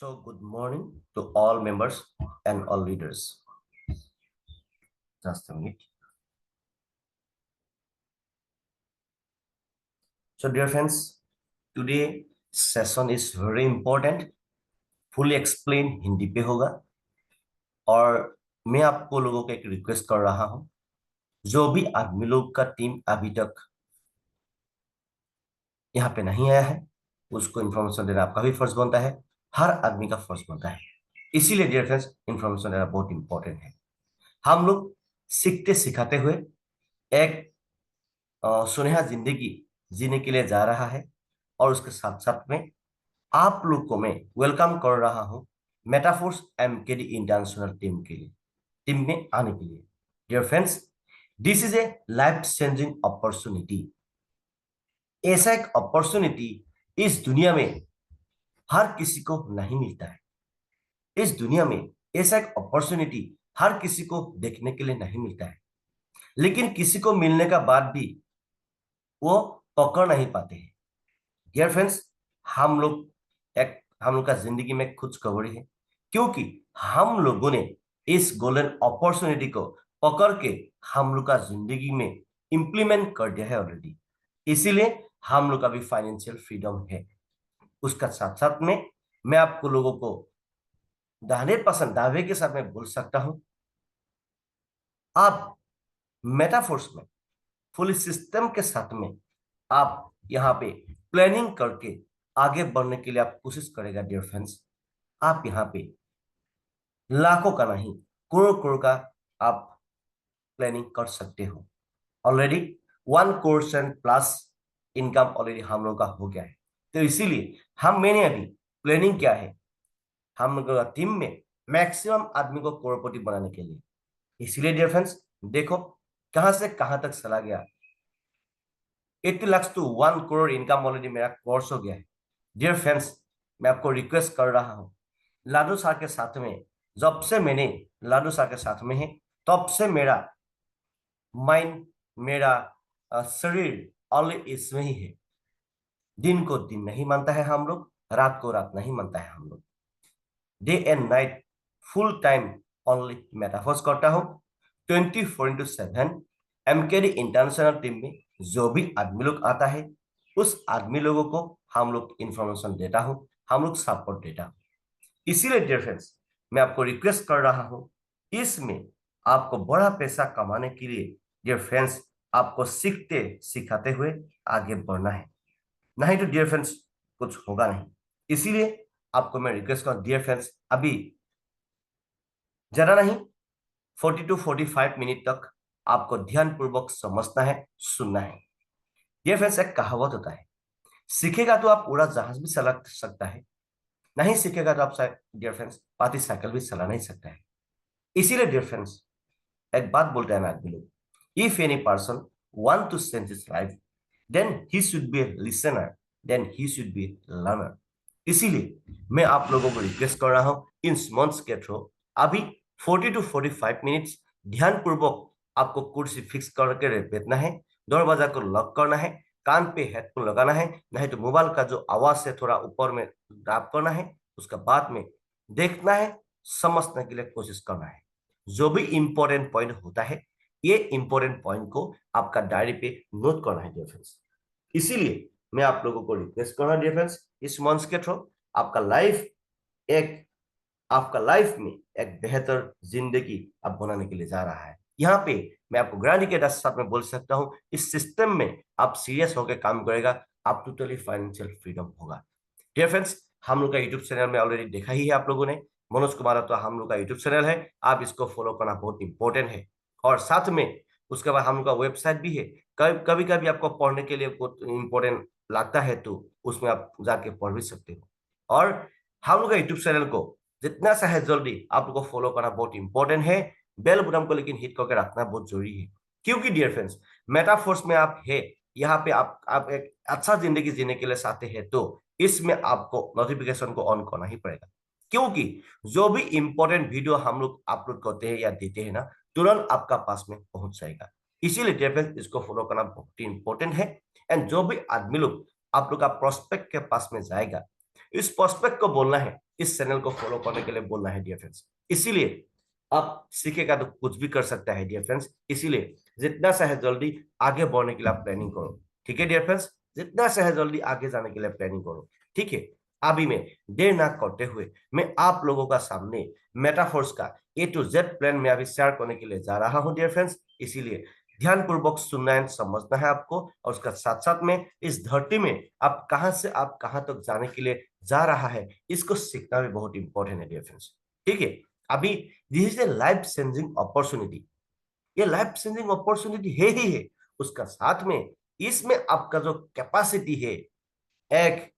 So, good morning to all members and all leaders. Just a minute. So, dear friends, today session is very important. Fully explain Hindi पे होगा और मैं आपको लोगों को एक रिक्वेस्ट कर रहा हूं जो भी आदमी लोग का टीम अभी तक यहाँ पे नहीं आया है उसको इन्फॉर्मेशन देना आपका भी फर्ज बनता है। हर आदमी का फर्ज बनता है। इसीलिए डियर फ्रेंड्स इन्फॉर्मेशन देना बहुत इंपॉर्टेंट है। हम लोग सीखते सिखाते हुए एक सुनहरा जिंदगी जीने के लिए जा रहा है और उसके साथ साथ में आप लोग को मैं वेलकम कर रहा हूं मेटाफोर्स एमकेडी इंटरनेशनल टीम के लिए, टीम में आने के लिए। Dear friends, this is a life changing opportunity. ऐसा एक अपॉर्चुनिटी इस दुनिया में हर किसी को नहीं मिलता है। इस दुनिया में ऐसा एक अपॉर्चुनिटी हर किसी को देखने के लिए नहीं मिलता है, लेकिन किसी को मिलने का बाद भी वो पकड़ नहीं पाते हैं। डियर फ्रेंड्स, हम लोग का जिंदगी में कुछ खबरी है क्योंकि हम लोगों ने इस गोल्डन अपॉर्चुनिटी को पकड़ के हम लोग का जिंदगी में इंप्लीमेंट कर दिया है ऑलरेडी। इसीलिए हम लोग का भी फाइनेंशियल फ्रीडम है। उसका साथ साथ में मैं आपको लोगों को दावे के साथ में बोल सकता हूं, आप मेटाफोर्स में फुल सिस्टम के साथ में आप यहाँ पे प्लानिंग करके आगे बढ़ने के लिए आप कोशिश करेगा। डियर फ्रेंड्स, आप यहाँ पे लाखों का नहीं करोड़ करोड़ का आप प्लानिंग कर सकते हो। Already 1 crore plus income already हम लोग का हो गया है। तो इसीलिए मैंने अभी प्लानिंग किया है हम लोग का टीम में मैक्सिमम आदमी को करोड़पति बनाने के लिए। इसीलिए डियर फ्रेंड्स, देखो कहां से कहां तक चला गया। 80 lakh to 1 crore income already मेरा कोर्स हो गया है। डियर फ्रेंड्स, मैं आपको रिक्वेस्ट कर रहा हूं, लाडू सर के साथ में जब से मैंने लाडू सर के साथ में है तब से मेरा माइंड, मेरा शरीर ऑलरेडी इसमें ही है। दिन को दिन नहीं मानता है हम लोग, रात को रात नहीं मानता है हम लोग। Day and night full time only Metaforce करता हूँ 24/7। एमकेडी इंटरनेशनल टीम में जो भी आदमी लोग आता है उस आदमी लोगों को हम लोग इंफॉर्मेशन देता हूँ, हम लोग सपोर्ट देता हूँ। इसीलिए डियर फ्रेंड्स, मैं आपको रिक्वेस्ट कर रहा हूँ, इसमें आपको बड़ा पैसा कमाने के लिए डियर फ्रेंड्स आपको सीखते सिखाते हुए आगे बढ़ना है। नहीं तो डियर फ्रेंड्स कुछ होगा नहीं। इसीलिए आपको मैं रिक्वेस्ट कर डियर फ्रेंड्स, अभी ज्यादा नहीं 40 to 45 मिनट तक आपको ध्यानपूर्वक समझना है, सुनना है। डियर फ्रेंड्स, एक कहावत होता है, सीखेगा तो आप उड़ा जहाज भी चला सकता है, नहीं सीखेगा तो आप शायद डियर फ्रेंड्स पाती साइकिल भी चला नहीं सकता है। इसीलिए डियर फ्रेंड्स एक बात बोलते हैं ना आदमी लोग, if any person want to change his life then he should be a listener, then he should be learner. इसीलिए मैं आप लोगों को रिक्वेस्ट कर रहा हूं इन मंथ्स के थ्रू अभी 40 to 45 मिनट्स ध्यानपूर्वक आपको कुर्सी फिक्स करके बैठना है, दरवाजा को लॉक करना है, कान पे हेडफोन लगाना है, नहीं तो मोबाइल का जो आवाज से थोड़ा ऊपर में ड्राप करना है, उसका बाद में देखना है, समझने के लिए कोशिश करना है। जो भी इंपॉर्टेंट पॉइंट होता है ये इंपॉर्टेंट पॉइंट को आपका डायरी पे नोट करना है डियर फ्रेंड्स। इसीलिए मैं आप लोगों को रिक्वेस्ट कर रहा हूं डियर फ्रेंड्स, इस मंच के थ्रू आपका लाइफ एक आपका लाइफ में एक बेहतर जिंदगी आप बनाने के लिए जा रहा है। यहाँ पे मैं आपको गारंटी के साथ में बोल सकता हूँ, इस सिस्टम में आप सीरियस होकर काम करेगा, आप टोटली फाइनेंशियल फ्रीडम होगा। डियर फ्रेंड्स, हम लोग का यूट्यूब चैनल में ऑलरेडी देखा ही है आप लोगों ने, मनोज कुमार तो हम लोग का यूट्यूब चैनल है, आप इसको फॉलो करना बहुत इंपॉर्टेंट है। और साथ में उसके बाद हम लोग का वेबसाइट भी है, कभी कभी आपको पढ़ने के लिए बहुत इंपॉर्टेंट लगता है तो उसमें आप जाके पढ़ भी सकते हो। और हम लोग का यूट्यूब चैनल को जितना सा है जल्दी आप लोग को फॉलो करना बहुत इंपॉर्टेंट है। बेल बटन को लेकिन हिट करके रखना बहुत जरूरी है, क्योंकि डियर फ्रेंड्स मेटाफोर्स में आप है, यहाँ पे आप एक अच्छा जिंदगी जीने के लिए चाहते हैं तो इसमें आपको नोटिफिकेशन को ऑन करना ही पड़ेगा, क्योंकि जो भी इंपॉर्टेंट वीडियो हम लोग अपलोड करते हैं या देते हैं ना तुरंत आपका पास में पहुंच जाएगा। इसीलिए डियर फ्रेंड्स इसको फॉलो करना बहुत ही इंपॉर्टेंट है। एंड जो भी आदमी लोग आप लोग का प्रोस्पेक्ट के पास में जाएगा, इस प्रोस्पेक्ट को बोलना है इस चैनल को फॉलो करने के लिए बोलना है डियर फ्रेंड्स। इसीलिए आप सीखेगा तो कुछ भी कर सकता है डियर फ्रेंड्स, इसीलिए जितना चाहे जल्दी आगे बढ़ने के लिए आप प्लानिंग करो। ठीक है डियर फ्रेंड्स, जितना चाहे जल्दी आगे जाने के लिए प्लानिंग करो। ठीक है, अभी मैं देर ना करते हुए मैं आप लोगों का सामने मेटाफोर्स का A to Z प्लान में अभी शेयर करने के लिए जा रहा हूं डियर फ्रेंड्स। इसीलिए ध्यानपूर्वक सुनना है, समझना है आपको, और उसका साथ साथ में इस धरती में आप कहां से आप कहां तक जाने के लिए जा रहा है, इसको सीखना भी बहुत इंपॉर्टेंट है डियर फ्रेंड्स। ठीक है, अभी this is a life changing opportunity, ये लाइफ चेंजिंग अपॉर्चुनिटी है ही है, उसका साथ में इसमें आपका जो कैपेसिटी है, एक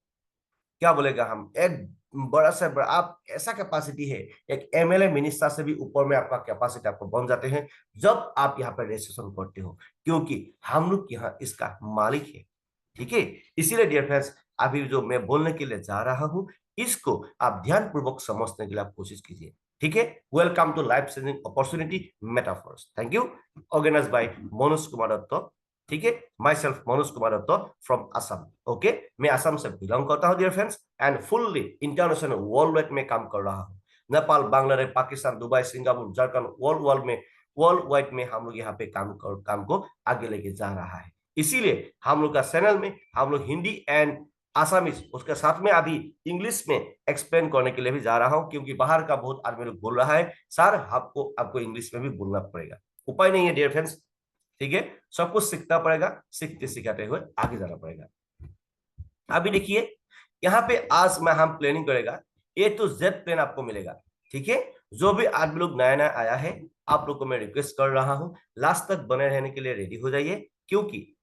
क्या बोलेगा हम, एक बड़ा से बड़ा आप ऐसा कैपेसिटी है, एक एमएलए मिनिस्टर से भी ऊपर में आपका कैपेसिटी आपको बन जाते हैं जब आप यहाँ पर रजिस्ट्रेशन करते हो, क्योंकि हम लोग यहाँ इसका मालिक है। ठीक है, इसीलिए डियर फ्रेंड्स अभी जो मैं बोलने के लिए जा रहा हूँ, इसको आप ध्यानपूर्वक समझने के लिए आप कोशिश कीजिए। ठीक है, welcome to life changing opportunity Metaforce. Thank you, organize by Manoj Kumar Dutt. ठीक है, myself Manoj Kumar Dutt from Assam. Okay, मैं असम से बिलोंग करता हूँ dear friends, and fully international worldwide में काम कर रहा हूँ। Nepal, Bangladesh, Pakistan, Dubai, Singapore, Jharkhand, worldwide में हम लोग यहाँ पे काम को आगे लेके जा रहा है। इसीलिए हम लोग का चैनल में हम लोग हिंदी एंड आसामीज, उसके साथ में अभी इंग्लिश में एक्सप्लेन करने के लिए भी जा रहा हूँ, क्योंकि बाहर का बहुत आदमी लोग बोल रहा है सर आपको आपको इंग्लिश में भी बोलना पड़ेगा। उपाय नहीं है डियर फ्रेंड्स। ठीक है, सब कुछ सीखना पड़ेगा, सीखते सिखाते हुए आगे जाना पड़ेगा। अभी देखिए यहाँ पे आज मैं हम प्लानिंग करेगा, A to Z प्लान आपको मिलेगा। ठीक है, जो भी आदमी लोग नया नया आया है, आप लोग को मैं रिक्वेस्ट कर रहा हूं लास्ट तक बने रहने के लिए रेडी हो जाइए, क्योंकि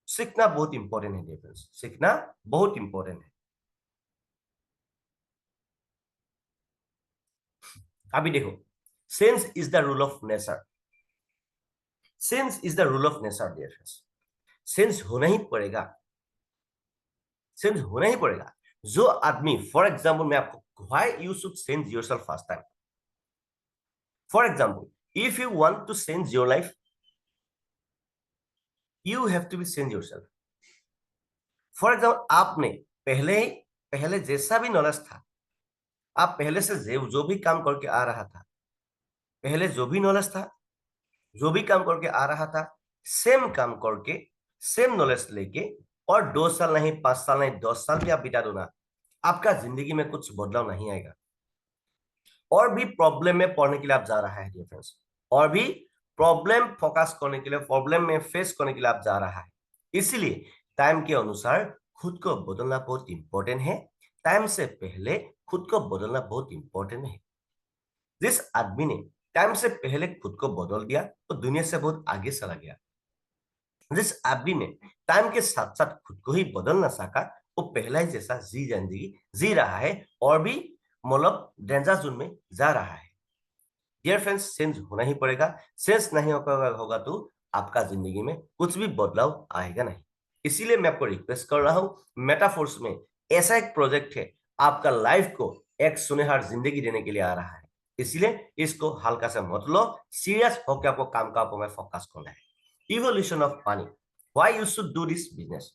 सीखना बहुत इंपॉर्टेंट है डियर फ्रेंड्स, सीखना बहुत इंपॉर्टेंट है। अभी देखो, sense is the rule of nature, sense is the rule of nature dear friends, sense होना ही पड़ेगा, सेंस होना ही पड़ेगा। जो आदमी, फॉर एग्जाम्पल मैं आपको, why you should sense yourself first time, for example if you want to change your life, you have to be change yourself. For example आपने पहले पहले जैसा भी नॉलेज था, आप पहले से जो भी काम करके आ रहा था, पहले जो भी नॉलेज था, जो भी काम करके आ रहा था, सेम काम करके, सेम नॉलेज लेके, और 2 साल नहीं, 5 साल नहीं, 10 साल भी आप बिता दो ना, आपका जिंदगी में कुछ बदलाव नहीं आएगा। और भी प्रॉब्लम में पढ़ने के लिए आप जा रहा है डियर फ्रेंड्स, और भी प्रॉब्लम फोकस करने के लिए, प्रॉब्लम में फेस करने के लिए आप जा रहा है। इसीलिए टाइम के अनुसार खुद को बदलना बहुत इंपॉर्टेंट है, टाइम से पहले खुद को बदलना बहुत इंपॉर्टेंट है। जिस आदमी ने टाइम से पहले खुद को बदल दिया तो दुनिया से बहुत आगे चला गया। जिस आदमी ने टाइम के साथ साथ खुद को ही बदल ना सका, वो पहला ही जैसा जिंदगी जी रहा है, और भी मतलब डेंजर जोन में जा रहा है। डियर फ्रेंड्स, चेंज होना ही पड़ेगा, चेंज नहीं होगा तो आपका जिंदगी में कुछ भी बदलाव आएगा नहीं। इसीलिए मैं आपको रिक्वेस्ट कर रहा हूं, मेटाफोर्स में ऐसा एक प्रोजेक्ट है, आपका लाइफ को एक सुनहरा जिंदगी देने के लिए आ रहा है। इसलिए इसको हल्का से मत लो, सीरियस होकर आपको काम का ऊपर फोकस करना है। Evolution of money, why you should do this business.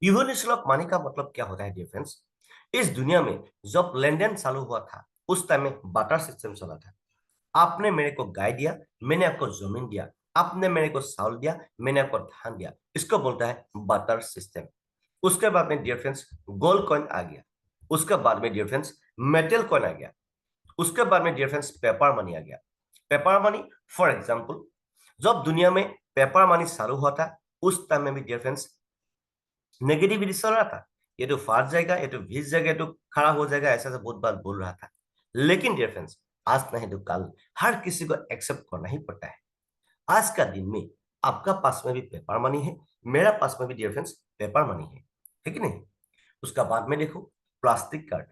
Evolution of money का मतलब क्या होता है डियर फ्रेंड्स, इस दुनिया में जब लेन देन चालू हुआ था, उस टाइम में बाटर सिस्टम चला था। आपने मेरे को गाय दिया, मैंने आपको जमीन दिया, आपने मेरे को चावल दिया, मैंने आपको धान दिया, इसको बोलता है बाटर सिस्टम। उसके बाद में डियर फ्रेंड्स गोल्ड कॉइन आ गया, उसके बाद में डियर फ्रेंड्स मेटल कॉइन आ गया, उसके बाद में डियर फ्रेंड्स पेपर मनी आ गया। पेपर मनी फॉर एग्जाम्पल, जब दुनिया में पेपर मनी चालू हुआ था, उस टाइम में भी डियर फ्रेंड्स नेगेटिविटी चल रहा था, ये तो फाट जाएगा, ये तो भीज जाएगा, ये तो खड़ा हो जाएगा, ऐसा से बहुत बार बोल रहा था। लेकिन डियर फ्रेंड्स आज नहीं तो कल हर किसी को एक्सेप्ट करना ही पड़ता है। आज का दिन में आपका पास में भी पेपर मनी है, मेरा पास में भी डियर फ्रेंड्स पेपर मनी है कि नहीं। उसका बाद में देखो प्लास्टिक कार्ड,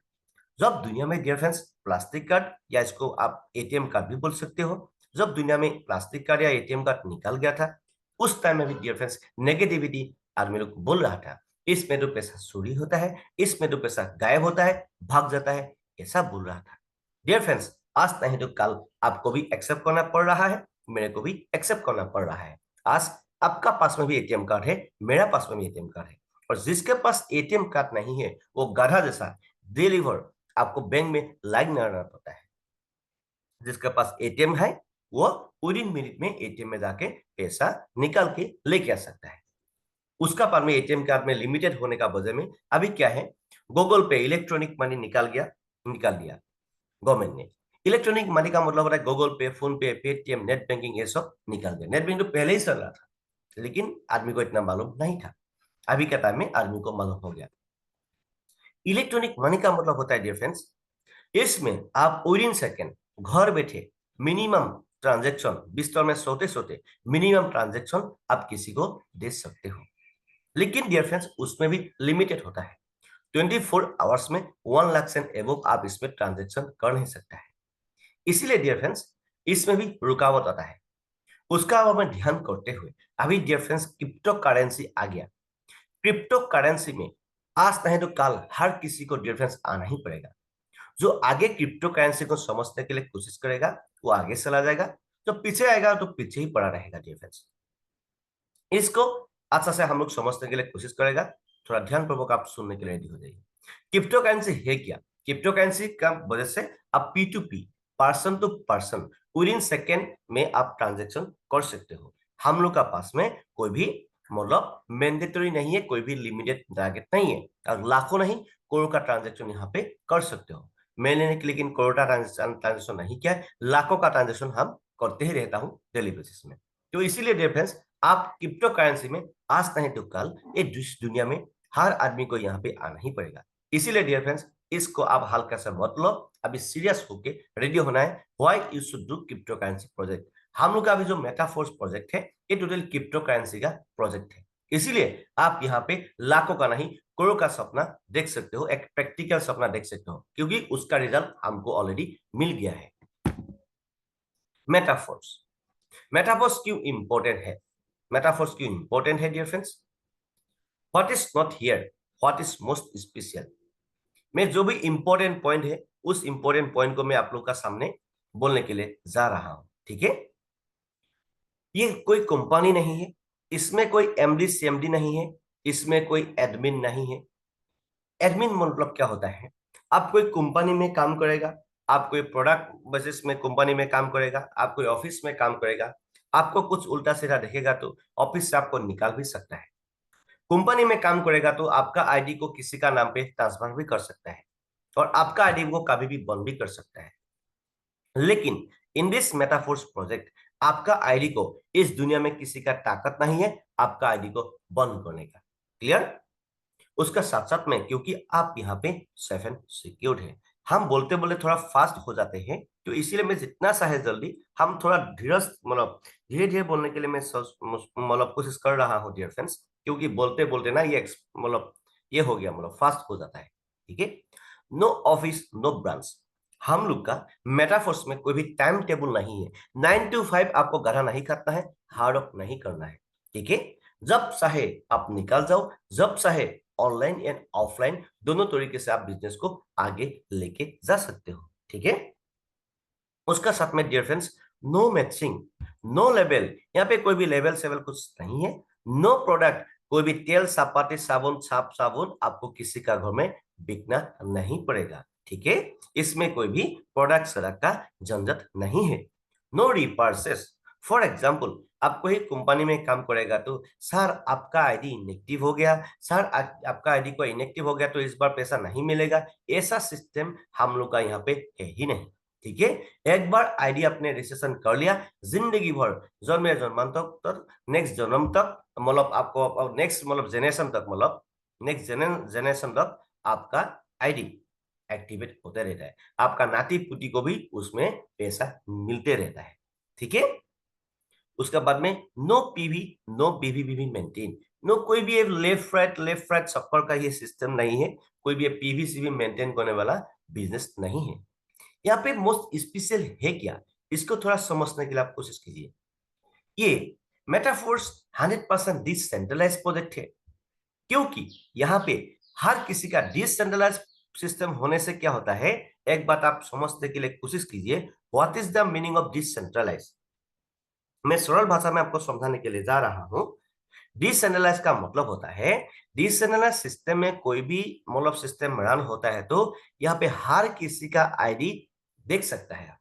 जब दुनिया में डियर फ्रेंड्स प्लास्टिक कार्ड, या इसको आप एटीएम कार्ड भी बोल सकते हो, जब दुनिया में प्लास्टिक कार्ड या एटीएम कार्ड निकल गया था, उस टाइम में भी डियर फ्रेंड्स नेगेटिविटी आदमी लोग बोल रहा था, इसमें तो पैसा चोरी होता है, इसमें तो पैसा गायब होता है, भाग जाता है, ऐसा बोल रहा था। डियर फ्रेंड्स आज नहीं तो कल आपको भी एक्सेप्ट करना पड़ रहा है, मेरे को भी एक्सेप्ट करना पड़ रहा है। आज आपका पास में भी एटीएम कार्ड है, मेरा पास में भी एटीएम कार्ड है, और जिसके पास एटीएम कार्ड नहीं है वो गधा जैसा डिलीवर, आपको बैंक में लाइन न रहना पड़ता है। जिसके पास एटीएम है वो विद इन मिनट में एटीएम में जाके पैसा निकाल के लेके आ सकता है। उसका पास में एटीएम कार्ड में लिमिटेड होने का वजह में अभी क्या है, गूगल पे इलेक्ट्रॉनिक मनी निकाल दिया गवर्नमेंट ने। इलेक्ट्रॉनिक मनी का मतलब होता है गूगल पे, फोन पे, पेटीएम, नेट बैंकिंग, ये सब निकाल दिया। नेट बैंकिंग तो पहले ही चल रहा था, लेकिन आदमी को इतना मालूम नहीं था। अभी के टाइम में आदमी को मालूम हो गया। इलेक्ट्रॉनिक मनी का मतलब होता है डियर फ्रेंड्स, इसमें आप विद इन सेकेंड घर बैठे मिनिमम ट्रांजेक्शन, बिस्तर में सोते सोते मिनिमम ट्रांजेक्शन आप किसी को दे सकते हो। लेकिन डियर फ्रेंड्स उसमें भी लिमिटेड होता है। 24 आवर्स में 1 लाख से एबव आप इसमें ट्रांजेक्शन कर नहीं सकता है। इसीलिए डियर फ्रेंड्स इसमें भी रुकावट आता है। उसका अब हमें ध्यान करते हुए अभी डियर फ्रेंड्स क्रिप्टो करेंसी आ गया। क्रिप्टो करेंसी में आज नहीं तो कल हर किसी को डियर फ्रेंड्स आना ही पड़ेगा। जो आगे क्रिप्टो करेंसी को समझने के लिए कोशिश करेगा वो आगे चला जाएगा, जो पीछे आएगा तो पीछे ही पड़ा रहेगा डियर फ्रेंड्स। इसको अच्छा से हम लोग समझने के लिए कोशिश करेगा। थोड़ा ध्यान पूर्वक आप सुनने के लिए रेडी हो जाइए। क्रिप्टो करेंसी है क्या? क्रिप्टो करेंसी का वजह से आप P to P, person to person, within second में आप ट्रांजेक्शन कर सकते हो। हम लोग का पास में कोई भी मतलब मैंडेटरी नहीं है, कोई भी लिमिटेड टारगेट नहीं है, और लाखों नहीं करोड़ का ट्रांजेक्शन यहाँ पे कर सकते हो। मैंने लेकिन करोड़ का ट्रांजेक्शन नहीं किया है, लाखों का ट्रांजेक्शन हम करते ही रहता हूँ डेली बेसिस में। तो इसीलिए डियर फ्रेंड्स आप क्रिप्टो करेंसी में आज नहीं तो कल इस दुनिया में हर आदमी को यहाँ पे आना ही पड़ेगा। इसीलिए डियर फ्रेंड्स इसको आप हल्का सा मत लो, अभी सीरियस होके रेडी होना है। Why you should do crypto currency project. हम लोग का अभी जो मेटाफोर्स प्रोजेक्ट है ये टोटल क्रिप्टो करेंसी का प्रोजेक्ट है। इसीलिए आप यहाँ पे लाखों का नहीं करोड़ का सपना देख सकते हो, एक प्रैक्टिकल सपना देख सकते हो, क्योंकि उसका रिजल्ट हमको ऑलरेडी मिल गया है। मेटाफोर्स, मेटाफोर्स क्यों इंपॉर्टेंट है? मेटाफोर्स क्यों इंपॉर्टेंट है dear friends? What is not here, what is most special. मैं जो भी इंपॉर्टेंट पॉइंट है उस इंपॉर्टेंट पॉइंट को मैं आप लोग का सामने बोलने के लिए जा रहा हूं, ठीक है? ये कोई कंपनी नहीं है, इसमें कोई एमडी सीएमडी नहीं है, इसमें कोई एडमिन नहीं है। एडमिन मतलब क्या होता है? आप कोई कंपनी में काम करेगा, आप कोई प्रोडक्ट बेसिस में कंपनी में काम करेगा, आप कोई ऑफिस में काम करेगा, आपको कुछ उल्टा सीधा दिखेगा तो ऑफिस से आपको निकाल भी सकता है। कंपनी में काम करेगा तो आपका आईडी को किसी का नाम पे ट्रांसफर भी कर सकता है, और आपका आईडी वो कभी भी बंद भी कर सकता है। लेकिन इन दिस मेटाफोर्स प्रोजेक्ट आपका आईडी को इस दुनिया में किसी का ताकत नहीं है आपका आईडी को बंद करने का। क्लियर? उसका साथ साथ में क्योंकि आप यहाँ पे सेफ एंड सिक्योर्ड है। हम बोलते बोले थोड़ा फास्ट हो जाते हैं, तो इसीलिए मैं जितना सा है जल्दी हम थोड़ा धीरज मतलब धीरे धीरे बोलने के लिए मैं मतलब कोशिश कर रहा हूँ डियर फ्रेंड्स, क्योंकि बोलते बोलते ना ये मतलब ये हो गया, मतलब फास्ट हो जाता है। ठीक है? No office no branch. हम लोग का मेटाफोर्स में कोई भी टाइम टेबल नहीं है। 9 to 5 आपको गधा नहीं काटना है, हार्ड वर्क नहीं करना है। ठीक है? जब चाहे आप निकल जाओ, जब चाहे ऑनलाइन एंड ऑफलाइन दोनों तरीके से आप बिजनेस को आगे लेके जा सकते हो। ठीक है? उसका साथ में dear friends no matching, no label, यहाँ पे कोई भी लेबल सेबल कुछ नहीं है। नो प्रोडक्ट, कोई भी तेल सापाते साबुन साप साबुन आपको किसी का घर में बिकना नहीं पड़ेगा। ठीक है? इसमें कोई भी प्रोडक्ट सड़क का झंझट नहीं है। नो रिपर्सेस, फॉर एग्जाम्पल आप कोई कंपनी में काम करेगा तो सर आपका आईडी इनएक्टिव हो गया, सर आपका आईडी को इनएक्टिव हो गया तो इस बार पैसा नहीं मिलेगा, ऐसा सिस्टम हम लोग का यहाँ पे है ही नहीं। ठीक है? एक बार आईडी आपने रजिस्ट्रेशन कर लिया, जिंदगी भर जन्म जन्मांतर तक, नेक्स्ट जन्म तक, मतलब आपको नेक्स्ट मतलब जेनरेशन तक, मतलब नेक्स्ट जेनरेशन तक आपका आईडी एक्टिवेट होते रहता है। आपका नाती पुती को भी उसमें पैसा मिलते रहता है। ठीक है? उसके बाद में नो पीवी नो बीवीबीवी मेंटेन, नो कोई भी लेफ्ट राइट सफर का ये सिस्टम नहीं है। कोई भी पीवीसीबी मेंटेन करने वाला बिजनेस नहीं है। यहाँ पे मोस्ट स्पेशल है क्या, इसको थोड़ा समझने के लिए आप कोशिश कीजिए। ये मेटाफोर्स 100% डिसेंट्रलाइज प्रोजेक्ट है, क्योंकि यहाँ पे हर किसी का डिसेंट्रलाइज सिस्टम होने से क्या होता है, एक बात आप समझने के लिए कोशिश कीजिए। What is the meaning of decentralize? मैं सरल भाषा में आपको समझाने के लिए जा रहा हूं। डिसेंट्रलाइज का मतलब होता है, डिसेंट्रलाइज सिस्टम में कोई भी मतलब सिस्टम रन होता है तो यहाँ पे हर किसी का आईडी देख सकता है,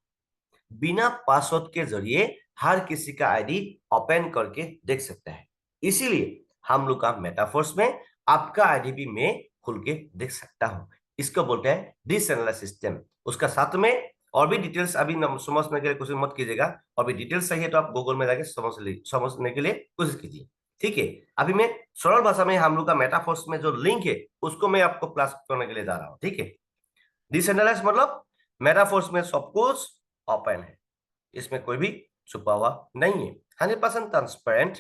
बिना पासवर्ड के जरिए हर किसी का आईडी ओपन करके देख सकता है। इसीलिए हम लोग का मेटाफोर्स में आपका आईडी भी मैं खुल के देख सकता हूं। इसको बोलते हैं डिसेंट्रलाइज सिस्टम। उसका साथ में और भी डिटेल्स अभी समझने के लिए कोशिश मत कीजिएगा, और भी डिटेल्स चाहिए तो आप गूगल में जाके समझने के लिए कोशिश कीजिए। ठीक है, अभी मैं सरल भाषा में हम लोग का मेटाफोर्स में जो लिंक है उसको मैं आपको क्लास करने के लिए जा रहा हूँ। ठीक है, डिसेंट्रलाइज मतलब मेटाफोर्स में सब कुछ ओपन है, इसमें कोई भी छुपा हुआ नहीं है, 100% ट्रांसपेरेंट,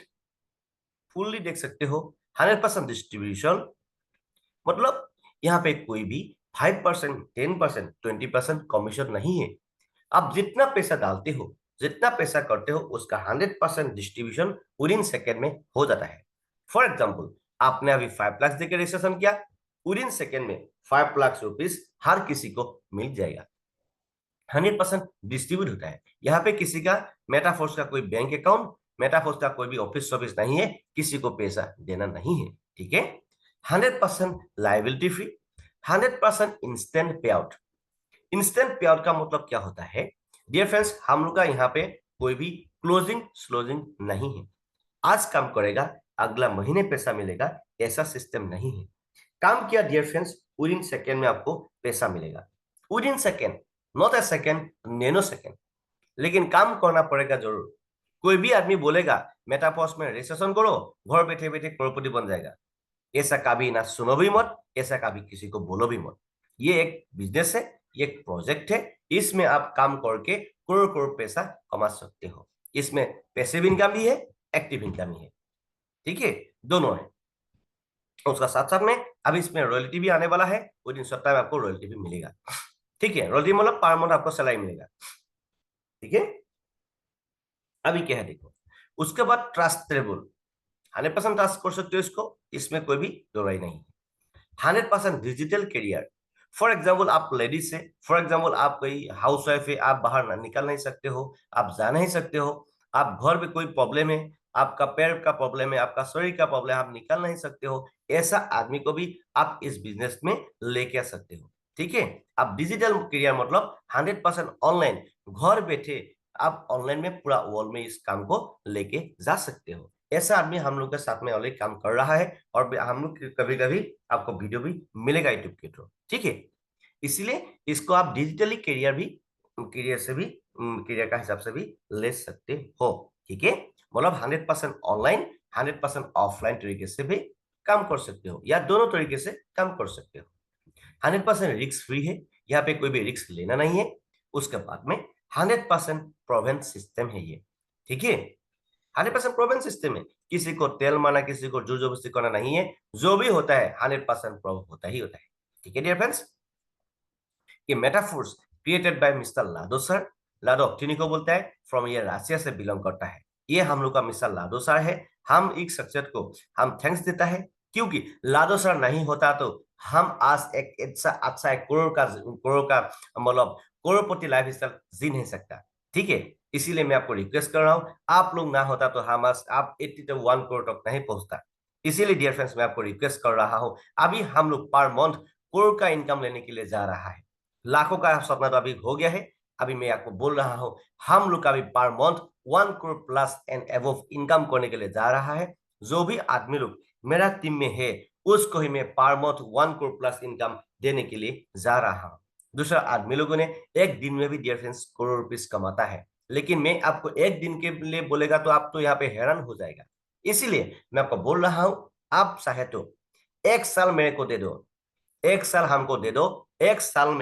फुल्ली देख सकते हो, 100% डिस्ट्रीब्यूशन मतलब यहाँ पे कोई भी 5%, 10%, 20% कमीशन नहीं है। आप जितना पैसा डालते हो, जितना पैसा करते हो, उसका 100% डिस्ट्रीब्यूशन विद इन सेकेंड में हो जाता है। फॉर एग्जाम्पल, आपने अभी 5 लाख देकर रजिस्ट्रेशन किया, विद इन सेकेंड में 5 लाख रुपीज हर किसी को मिल जाएगा, 100% डिस्ट्रीब्यूट होता है। यहाँ पे किसी का मेटाफोर्स का कोई बैंक अकाउंट, मेटाफोर्स का कोई भी ऑफिस सर्विस नहीं है, किसी को पैसा देना नहीं है। ठीक है, 100% लाइबिलिटी फ्री, 100% इंस्टेंट पे आउट। इंस्टेंट पे आउट का मतलब क्या होता है डियर फ्रेंड्स, हम लोग का यहाँ पे कोई भी क्लोजिंग स्लोजिंग नहीं है। आज काम करेगा, अगला महीने पैसा मिलेगा, ऐसा सिस्टम नहीं है। काम किया dear friends, within second में आपको पैसा मिलेगा, within second, not a second, nanosecond. लेकिन काम करना पड़ेगा जरूर। कोई भी आदमी बोलेगा मेटाफोर्स में रजिस्ट्रेशन करो, घर बैठे बैठे करोड़पति बन जाएगा, ऐसा कभी ना सुनो भी मत, ऐसा कभी किसी को बोलो भी मत। ये एक बिजनेस है, ये एक प्रोजेक्ट है, इसमें आप काम करके करोड़ करोड़ पैसा कमा सकते हो। इसमें पैसिव इनकम भी है, एक्टिव इनकम भी है। ठीक है, दोनों है। उसका साथ साथ में अभी इसमें रॉयल्टी भी आने वाला है, विद इन सप्ताह में आपको रॉयल्टी भी मिलेगा। ठीक है, रॉयल्टी मतलब पर मंथ आपको सैलरी मिलेगा। ठीक है, अभी क्या है देखो, उसके बाद ट्रस्टेबल, 100% ट्रस्ट कर सकते हो इसको, इसमें कोई भी दो राय नहीं। 100% डिजिटल करियर। फॉर एग्जाम्पल आप लेडीज है, फॉर एग्जाम्पल आप कोई हाउस वाइफ है, आप बाहर ना निकल नहीं सकते हो, आप जा नहीं सकते हो, आप घर में कोई प्रॉब्लम है, आपका पैर का प्रॉब्लम है, आपका शरीर का प्रॉब्लम है, आप निकल नहीं सकते हो, ऐसा आदमी को भी आप इस बिजनेस में लेके आ सकते हो। ठीक है, आप डिजिटल करियर मतलब 100% ऑनलाइन, घर बैठे आप ऑनलाइन में पूरा वर्ल्ड में इस काम को लेके जा सकते हो। ऐसा आदमी हम लोग के साथ में ऑलरेडी काम कर रहा है, और हम लोग कभी कभी आपको वीडियो भी मिलेगा यूट्यूब के थ्रू। ठीक है, इसलिए इसको आप डिजिटली करियर भी, करियर से भी, करियर का हिसाब से भी ले सकते हो। ठीक है, मतलब 100% ऑनलाइन, 100% ऑफलाइन तरीके से भी काम कर सकते हो, या दोनों तरीके से काम कर सकते हो। 100% रिस्क फ्री है, यहाँ पे कोई भी रिस्क लेना नहीं है। उसके बाद में 100% प्रोवेंट सिस्टम है ये। ठीक है, 100% प्रोवेंट सिस्टम है, किसी को तेल माना, किसी को जोर जबरदस्ती करना नहीं है, जो भी होता है 100% प्रूव होता ही होता है। ठीक है डियर फ्रेंड्स, ये मेटाफोर्स क्रिएटेड बाय मिस्टर लाडो सर। लाडो ऑप्टिनी को बोलता है, फ्रॉम ये राशिया से बिलोंग करता है। ये हम लोग का मिस्टर लाडो सर है। हम एक शख्सियत को हम थैंक्स देता है, क्योंकि लाडो सर नहीं होता तो हम आज एक अच्छा अच्छा एक करोड़ का मतलब करोड़पति लाइफ स्टाइल जी नहीं सकता। ठीक है, इसीलिए मैं आपको रिक्वेस्ट कर रहा हूँ, आप लोग ना होता तो हम आज आप 81 करोड़ तक नहीं पहुंचता। इसीलिए डियर फ्रेंड्स, मैं आपको रिक्वेस्ट कर रहा हूँ, अभी हम लोग पर मंथ करोड़ का इनकम लेने के लिए जा रहा है। लाखों का सपना तो अभी हो गया है, अभी मैं आपको बोल रहा हूं, हम लोग अभी per month 1 crore plus and above income करने के लिए जा रहा है। जो भी आदमी लोग मेरा टीम में है, उसको ही मैं per month 1 crore plus income देने के लिए जा रहा हूं। दूसरा आदमी लोगों ने एक दिन में भी डियर फ्रेंड्स करोड़ रुपीज कमाता है, लेकिन मैं आपको एक दिन के लिए बोलेगा तो आप तो यहाँ पे हैरान हो जाएगा। इसीलिए मैं आपको बोल रहा हूं, आप चाहे तो एक साल मेरे को दे दो, एक साल हमको दे दो, एक साल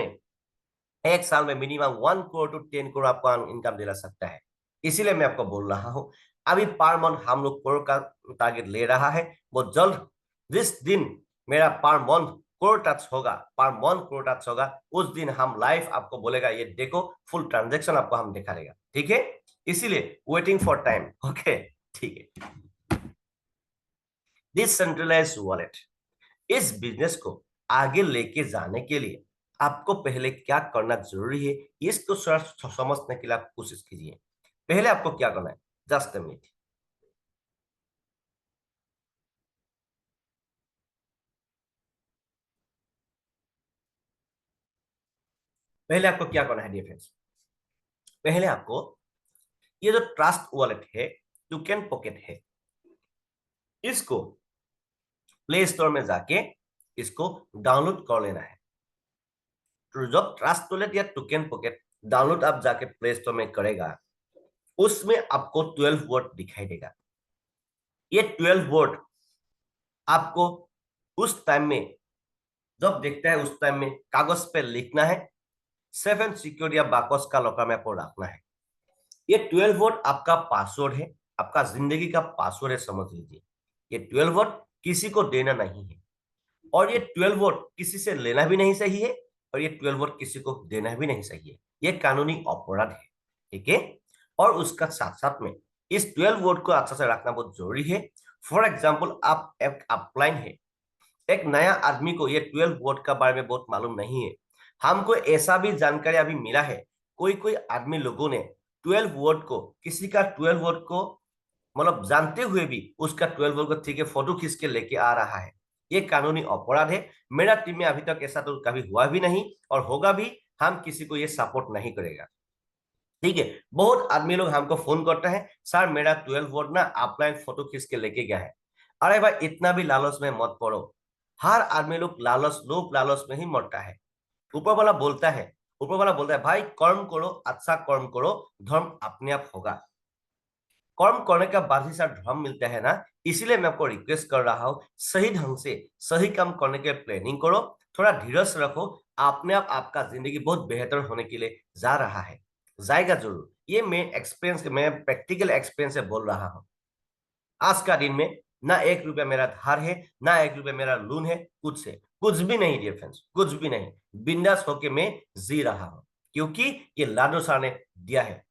में मिनिमम 1 करोड़ to 10 करोड़ आपको इनकम दिला सकता है। इसीलिए मैं आपको बोल रहा हूं, अभी पर मंथ हम लोग करोड़ का टारगेट ले रहा है, वो जल्द, जिस दिन मेरा पर मंथ करोड़ टच होगा, पर मंथ करोड़ टच होगा, उस दिन हम लाइव आपको बोलेगा, ये देखो फुल ट्रांजेक्शन आपको हम दिखा देगा। ठीक है, इसीलिए वेटिंग फॉर टाइम। ओके, ठीक है। डिसेंट्रलाइज वॉलेट, इस बिजनेस को आगे लेके जाने के लिए आपको पहले क्या करना जरूरी है, इसको समझने के लिए आप कोशिश कीजिए। पहले आपको क्या करना है, जस्ट अ मिनट। पहले आपको क्या करना है डियर फ्रेंड्स, पहले आपको ये जो ट्रस्ट वॉलेट है, टोकन पॉकेट है, इसको प्ले स्टोर में जाके इसको डाउनलोड कर लेना है। तो जब ट्रस्ट वॉलेट या टोकन पॉकेट डाउनलोड आप जाके प्ले स्टोर में करेगा, उसमें आपको 12 वर्ड दिखाई देगा। ये 12 वर्ड आपको उस टाइम में जब देखता है उस टाइम में कागज पे लिखना है, सेफ एंड सिक्योर या बाकस का लॉकर में आपको रखना है। ये 12 वर्ड आपका पासवर्ड है, आपका जिंदगी का पासवर्ड है, समझ लीजिए। ये 12 वर्ड किसी को देना नहीं है, और ये 12 वर्ड किसी से लेना भी नहीं सही है, और ये 12 वर्ड किसी को देना भी नहीं सही है। ये कानूनी अपराध है, ठीक है। और उसका साथ साथ में इस 12 वर्ड को अच्छा से रखना बहुत जरूरी है। फॉर एग्जाम्पल, आप एक अपलाइन है, एक नया आदमी को ये 12 वर्ड का बारे में बहुत मालूम नहीं है। हमको ऐसा भी जानकारी अभी मिला है, कोई कोई आदमी लोगों ने 12 वर्ड को, किसी का 12 वर्ड को मतलब जानते हुए भी उसका 12 वर्ड को ठीक है फोटो खींच के लेके आ रहा है। ये कानूनी अपराध है। मेरा टीम में अभी तक ऐसा तो कभी हुआ भी नहीं, और होगा भी, हम किसी को ये सपोर्ट नहीं करेगा, ठीक है। बहुत आदमी लोग हमको फोन करते हैं, सर मेरा 12 वोट ना ऑफलाइन फोटो खींच के लेके गया है। अरे भाई, इतना भी लालच में मत पड़ो। हर आदमी लोग लालच, लोभ लालच में ही मरता है। ऊपर वाला बोलता है, ऊपर वाला बोलता है भाई कर्म करो, अच्छा कर्म करो, धर्म अपने आप होगा। कर्म करने का बाद ही सारा धर्म मिलता है ना। इसीलिए मैं आपको रिक्वेस्ट कर रहा हूँ, सही ढंग से सही काम करने के प्लानिंग करो, थोड़ा धीरज रखो। अपने आप आपका जिंदगी बहुत बेहतर होने के लिए जा रहा है, जाएगा जरूर। ये मैं एक्सपीरियंस, मैं प्रैक्टिकल एक्सपीरियंस से बोल रहा हूँ। आज का दिन में ना 1 रुपया मेरा धार है, ना 1 रुपया मेरा लोन है, कुछ से कुछ भी नहीं डियर फ्रेंड्स, कुछ भी नहीं। बिंदास होके मैं जी रहा हूँ, क्योंकि ये लाडो साहब ने दिया है,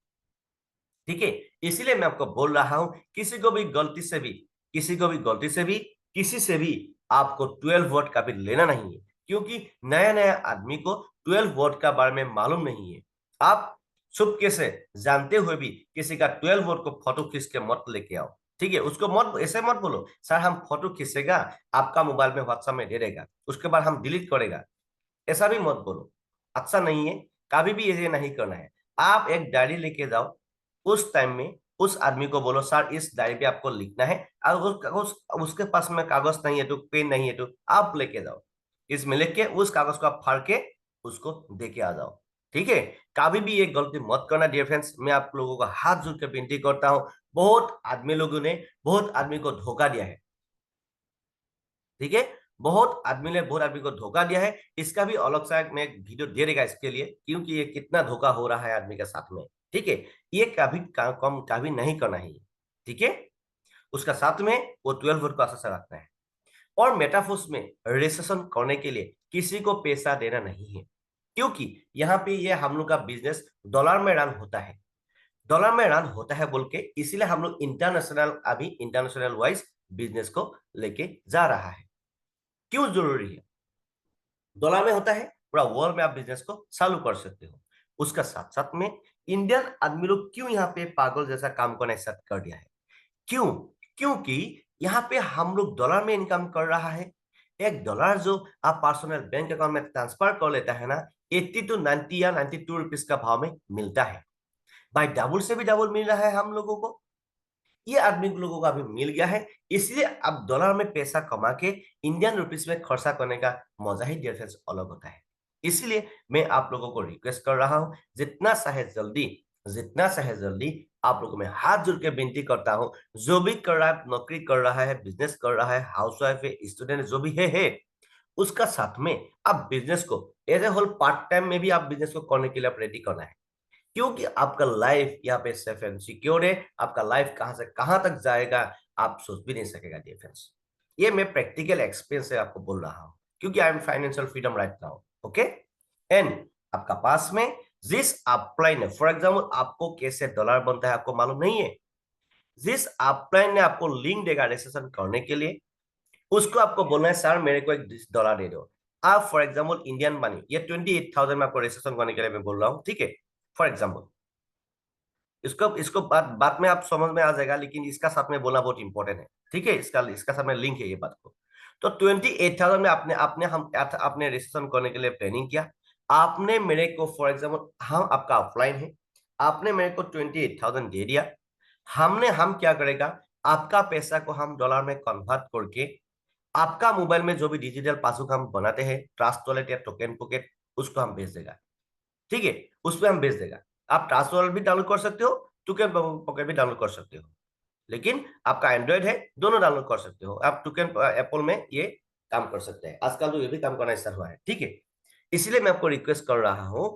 ठीक है। इसीलिए मैं आपको बोल रहा हूं, किसी को भी गलती से भी, किसी को भी गलती से भी, किसी से भी आपको 12 वोट का भी लेना नहीं है, क्योंकि नया नया आदमी को 12 वोट का बारे में मालूम नहीं है। आप चुपके से जानते हुए भी किसी का 12 वोट को फोटो खींच के मत लेके आओ, ठीक है। उसको मत ऐसे मत बोलो, सर हम फोटो खींचेगा, आपका मोबाइल में व्हाट्सएप में दे देगा, उसके बाद हम डिलीट करेगा, ऐसा भी मत बोलो। अच्छा नहीं है, कभी भी ये नहीं करना है। आप एक डायरी लेके जाओ, उस टाइम में उस आदमी को बोलो सर इस डायरी पे आपको लिखना है, और उसके पास में कागज नहीं है तो, पेन नहीं है तो आप लेके जाओ, इसमें लिख के उस कागज को आप फाड़ के उसको दे के आ जाओ, ठीक है। कभी भी ये गलती मत करना डियर फ्रेंड्स, मैं आप लोगों को हाथ जोड़ के विनती करता हूँ। बहुत आदमी लोगों ने बहुत आदमी को धोखा दिया है, ठीक है। बहुत आदमी ने बहुत आदमी को धोखा दिया है। इसका भी अलग से मैं एक वीडियो दे देगा इसके लिए, क्योंकि ये कितना धोखा हो रहा है आदमी के साथ में, ठीक है। ये कभी कम कभी नहीं करना है, ठीक है। उसका साथ में वो 12 वोट को आशा से रखना है। और मेटाफोर्स में रजिस्ट्रेशन करने के लिए किसी को पैसा देना नहीं है, क्योंकि यहाँ पे ये हम लोग का बिजनेस डॉलर में रन होता है, डॉलर में रन होता है बोल के इसीलिए हम लोग इंटरनेशनल, अभी इंटरनेशनल वाइज बिजनेस को लेके जा रहा है। क्यों जरूरी है? डॉलर में होता है, पूरा वर्ल्ड में आप बिजनेस को चालू कर सकते हो। उसका साथ साथ में इंडियन आदमी लोग क्यों यहाँ पे पागल जैसा काम करना स्टार्ट कर दिया है? क्यों? क्योंकि यहाँ पे हम लोग डॉलर में इनकम कर रहा है। $1 जो आप पर्सनल बैंक अकाउंट में ट्रांसफर कर लेता है ना, 80 to 90 या 92 रुपीज का भाव में मिलता है। भाई डबल से भी डबल मिल रहा है हम लोगों को, ये आदमी लोगों को अभी मिल गया है। इसलिए अब डॉलर में पैसा कमा के इंडियन रुपीस में खर्चा करने का मजा ही डियर फ्रेंड्स अलग होता है। इसलिए मैं आप लोगों को रिक्वेस्ट कर रहा हूं, जितना चाहे जल्दी, जितना चाहे जल्दी आप लोगों में हाथ जोड़ के विनती करता हूं, जो भी कर रहा है, नौकरी कर रहा है, बिजनेस कर रहा है, हाउस वाइफ है, स्टूडेंट जो भी है, उसका साथ में आप बिजनेस को as a whole part time में भी आप बिजनेस को करने के लिए आप रेडी करना है, क्योंकि आपका लाइफ यहाँ पे सेफ एंड सिक्योर है। आपका लाइफ कहां से कहां तक जाएगा आप सोच भी नहीं सकेगा डियर फ्रेंड्स। ये मैं प्रैक्टिकल एक्सपीरियंस से आपको बोल रहा हूँ, क्योंकि I am financial freedom right now, okay. And आपका पास में जिस अपलाइन ने, फॉर एग्जाम्पल आपको कैसे डॉलर बनता है आपको मालूम नहीं है, जिस अपलाइन ने आपको लिंक देगा रजिस्ट्रेशन करने के लिए, उसको आपको बोलना है सर मेरे को $1 दे दो। आप फॉर एग्जाम्पल इंडियन मनी ये 28,000 में आपको रजिस्ट्रेशन करने के लिए मैं बोल रहा हूँ, ठीक है। फॉर एग्जाम्पल इसको इसको बात में आप समझ में आ जाएगा, लेकिन इसका साथ में बोलना बहुत इंपॉर्टेंट है, ठीक है। इसका साथ में लिंक है ये बात को। तो 28,000 में आपने आपने हम आपने रजिस्ट्रेशन करने के लिए प्लानिंग किया। आपने मेरे को फॉर एग्जाम्पल, हम आपका ऑफलाइन है, आपने मेरे को 28,000 दे दिया। हम क्या करेगा, आपका पैसा को हम डॉलर में कन्वर्ट करके आपका मोबाइल में जो भी डिजिटल पासबुक हम बनाते हैं, ट्रस्ट वॉलेट या टोकन पॉकेट, उसको हम भेज देगा। ठीक है, उस पर हम भेज देगा। आप ट्रस्ट वॉलेट भी डाउनलोड कर सकते हो, टोकन पॉकेट भी डाउनलोड कर सकते हो, लेकिन आपका एंड्रॉइड है, दोनों डाउनलोड कर सकते हो आप। टोकन एप्पल में ये काम कर सकते हैं, आजकल तो ये भी काम करना स्टार्ट हुआ है। ठीक है, इसलिए मैं आपको रिक्वेस्ट कर रहा हूं,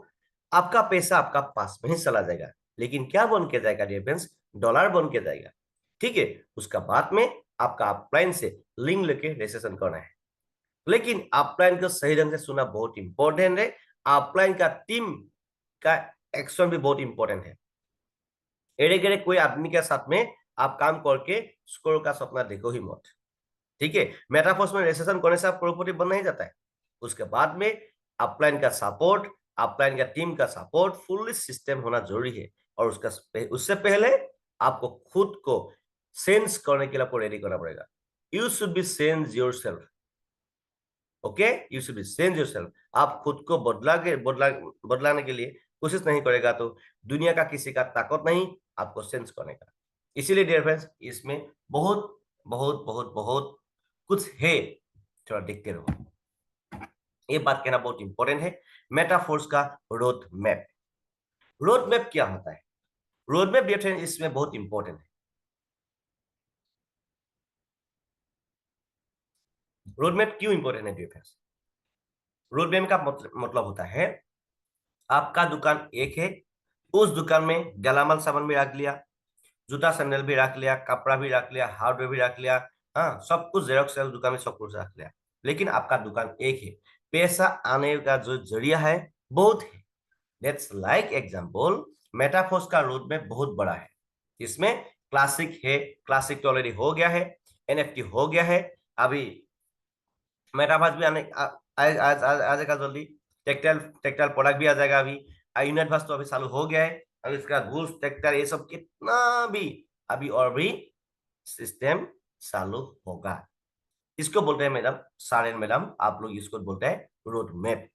आपका पैसा आपका पास में ही चला जाएगा, लेकिन क्या बन के जाएगा डियर फ्रेंड्स, डॉलर बन के जाएगा। ठीक है, उसका बाद में आपका अपलाइन से लिंक लेके रजिस्ट्रेशन करना है। लेकिन अपलाइन को सही ढंग से सुना बहुत इंपॉर्टेंट है। अपलाइन का टीम का एक्शन भी बहुत इंपॉर्टेंट है। एड़े गड़े कोई आदमी के साथ में आप काम करके स्कोर का सपना देखो ही मत। ठीक है, मेटाफोर्स में रजिस्ट्रेशन करने से आप करोड़पति बनना ही जाता है। उसके बाद में अपलाइन का सपोर्ट, अपलाइन का टीम का सपोर्ट, फुल्ली सिस्टम होना जरूरी है। और उससे पहले आपको खुद को सेंस करने के लिए आपको रेडी करना पड़ेगा। You should be sense your self. Okay, you should be sense your self. आप खुद को बदलाने के लिए कोशिश नहीं करेगा तो दुनिया का किसी का ताकत नहीं आपको सेंस करने का। इसीलिए डियर फ्रेंड्स, इसमें बहुत बहुत बहुत बहुत कुछ है, थोड़ा देखते रहो। ये बात कहना बहुत इंपॉर्टेंट है। मेटाफोर्स का रोड मैप। रोड मैप क्या होता है? रोड मैप डियर फ्रेंड्स इसमें बहुत इंपॉर्टेंट है। रोड मैप क्यों इंपॉर्टेंट है डियर फ्रेंड्स? रोड मैप का मतलब होता है, आपका दुकान एक है, उस दुकान में गलामाल सामान भी रख लिया, जूता सैंडल भी रख लिया, कपड़ा भी रख लिया, हार्डवेयर भी रख लिया, हाँ सब कुछ जेरोक्स दुकान में सब कुछ रख लिया। लेकिन आपका दुकान एक है, पैसा आने का जो जरिया है बहुत है। लेट्स लाइक एग्जांपल, मेटाफोर्स का रोड में बहुत बड़ा है। इसमें क्लासिक है, क्लासिक तो ऑलरेडी हो गया है, एनएफटी हो गया है, अभी मेटावर्स भी आने आ जाएगा जल्दी। टेक्टाइल टेक्टाइल प्रोडक्ट भी आ जाएगा अभी। यूनिटवर्स तो अभी चालू हो गया है। अभी इसका गुड्स टेक्टाइल ये सब कितना भी अभी और भी सिस्टम चालू होगा। इसको बोलते हैं मैडम, सारे मैडम आप लोग इसको बोलते हैं रोड मैप।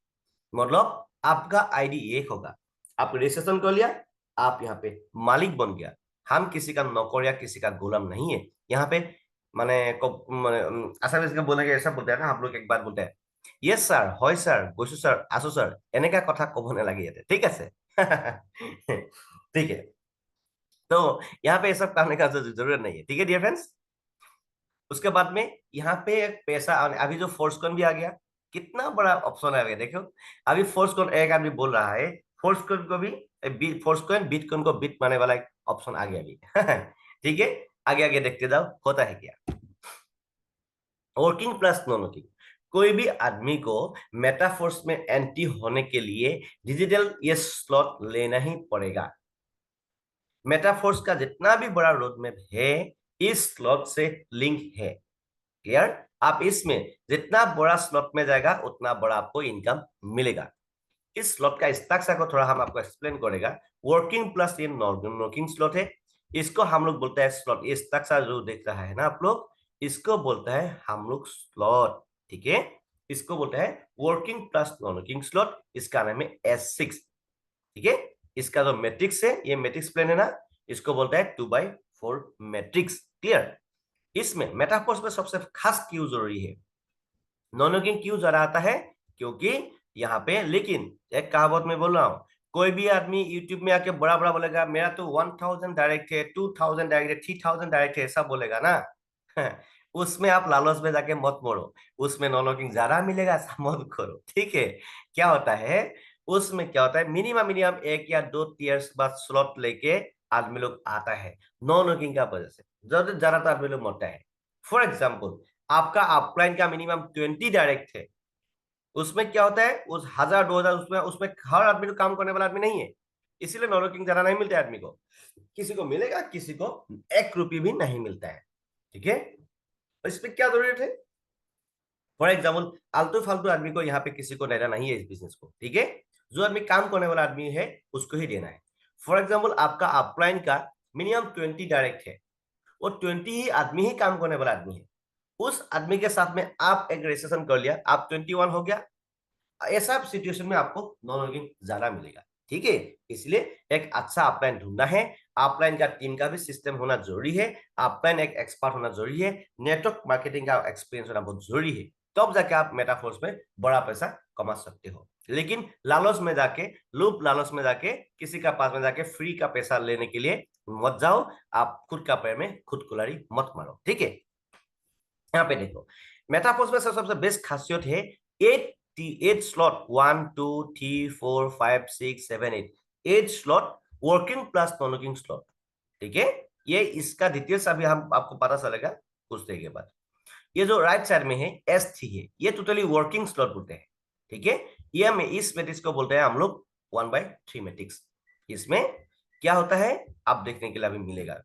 मतलब आपका आईडी एक होगा, आप रजिस्ट्रेशन कर लिया, आप यहाँ पे मालिक बन गया। हम किसी का नौकर या किसी का गुलाम नहीं है यहाँ पे। माने আসামিজ बोलेंगे ऐसा बोलते हैं ना, आप लोग एक बार बोलते हैं ইয়েস স্যার, হয় স্যার, গৈছো স্যার, আছো স্যার, এনেকা কথা কব নালাগে ইয়াতে। ঠিক আছে? ठीक है, तो यहाँ पे ये सब करने का जरूरत नहीं है। ठीक है डियर फ्रेंड्स, उसके बाद में यहाँ पे एक पैसा अभी जो फोर्स कॉइन भी आ गया, कितना बड़ा ऑप्शन आ गया देखो। अभी फोर्स कॉइन एक आदमी बोल रहा है, फोर्स कॉइन को भी फोर्स कॉइन बिटकॉइन को बिट मारने वाला एक ऑप्शन आ गया अभी। ठीक है, आगे आगे देखते जाओ होता है क्या। वर्किंग प्लस नॉन वर्किंग, कोई भी आदमी को मेटाफोर्स में एंट्री होने के लिए डिजिटल ये स्लॉट लेना ही पड़ेगा। मेटाफोर्स का जितना भी बड़ा रोड मैप है इस स्लॉट से लिंक है। क्लियर? आप इसमें जितना बड़ा स्लॉट में जाएगा उतना बड़ा आपको इनकम मिलेगा। इस स्लॉट का स्ट्रक्चर को थोड़ा हम आपको एक्सप्लेन करेगा। वर्किंग प्लस ये नॉन वर्किंग स्लॉट है, इसको हम लोग बोलते हैं स्लॉट। ये स्ट्रक्चर जो देख रहा है ना आप लोग, इसको बोलते हैं हम लोग स्लॉट। ठीक है, इसको बोलते हैं working plus non working slot. इसका नाम है S6। ठीक है, इसका जो मैट्रिक्स है, ये मैट्रिक्स प्लेन है ना, इसको बोलते हैं 2/4 मैट्रिक्स। क्लियर? इसमें मेटाफोर्स में सबसे खास क्यों जरूरी है, नॉन वर्किंग क्यों जरा आता है, क्योंकि यहाँ पे लेकिन एक कहावत में बोल रहा हूं, कोई भी आदमी यूट्यूब में आके बड़ा बड़ा बोलेगा मेरा तो 1000 डायरेक्ट है, 2000 डायरेक्ट है, 3000 डायरेक्ट है, ऐसा बोलेगा ना। उसमें आप लालच में जाके मत मोड़ो, उसमें नॉन वर्किंग ज्यादा मिलेगा ऐसा मत करो। ठीक है, क्या होता है उसमें, क्या होता है मिनिमम मिनिमम 1 या 2 टीयर्स बाद स्लॉट लेके आदमी लोग आता है नॉन वर्किंग का वजह से, ज्यादातर आदमी लोग मरता है। फॉर एग्जाम्पल, आपका अपलाइन का मिनिमम 20 डायरेक्ट है, उसमें क्या होता है उस 1000 2000 उसमें उसमें हर आदमी को काम करने वाला आदमी नहीं है, इसीलिए नॉन वर्किंग ज्यादा नहीं मिलता है आदमी को। किसी को मिलेगा, किसी को 1 रुपये भी नहीं मिलता है। ठीक है, तो इसमें क्या जरूरत है, फॉर एग्जाम्पल आलतू फालतू आदमी को यहाँ पे किसी को देना नहीं है इस बिजनेस को। ठीक है, जो आदमी काम करने वाला आदमी है उसको ही देना है। फॉर एग्जाम्पल आपका अपलाइन का मिनिमम 20 डायरेक्ट है, वो 20 ही आदमी ही काम करने वाला आदमी है। उस आदमी के साथ में आप एक रजिस्ट्रेशन कर लिया, आप 21 हो गया, ऐसा सिचुएशन में आपको नॉन वर्किंग ज्यादा मिलेगा। ठीक है, इसलिए एक अच्छा अपलाइन ढूंढना है। अपलाइन का टीम का भी सिस्टम होना जरूरी है, अपलाइन एक एक्सपर्ट होना जरूरी है, नेटवर्क मार्केटिंग का एक्सपीरियंस होना बहुत जरूरी है, तब जाके आप मेटाफोर्स में बड़ा पैसा कमा सकते हो। लेकिन लालच में जाके, लूप लालच में जाके, किसी का पास में जाके फ्री का पैसा लेने के लिए मत जाओ। आप खुद का पैर में खुद कुल्हाड़ी मत मारो। ठीक है, यहाँ पे देखो मेटाफोर्स में सबसे बेस्ट खासियत है 8 slot, 1 2 3 4 5 6 7 8, 8 slot working plus non working slot. ठीक है, ये इसका डिटेल्स अभी हम आपको पता चलेगा कुछ देर के बाद। ये जो राइट साइड में है S3 है, ये टोटली वर्किंग स्लॉट बोलते हैं। ठीक है, ये में इस मैट्रिक्स को बोलते हैं हम लोग 1/3 मैट्रिक्स। इसमें क्या होता है आप देखने के लिए अभी मिलेगा।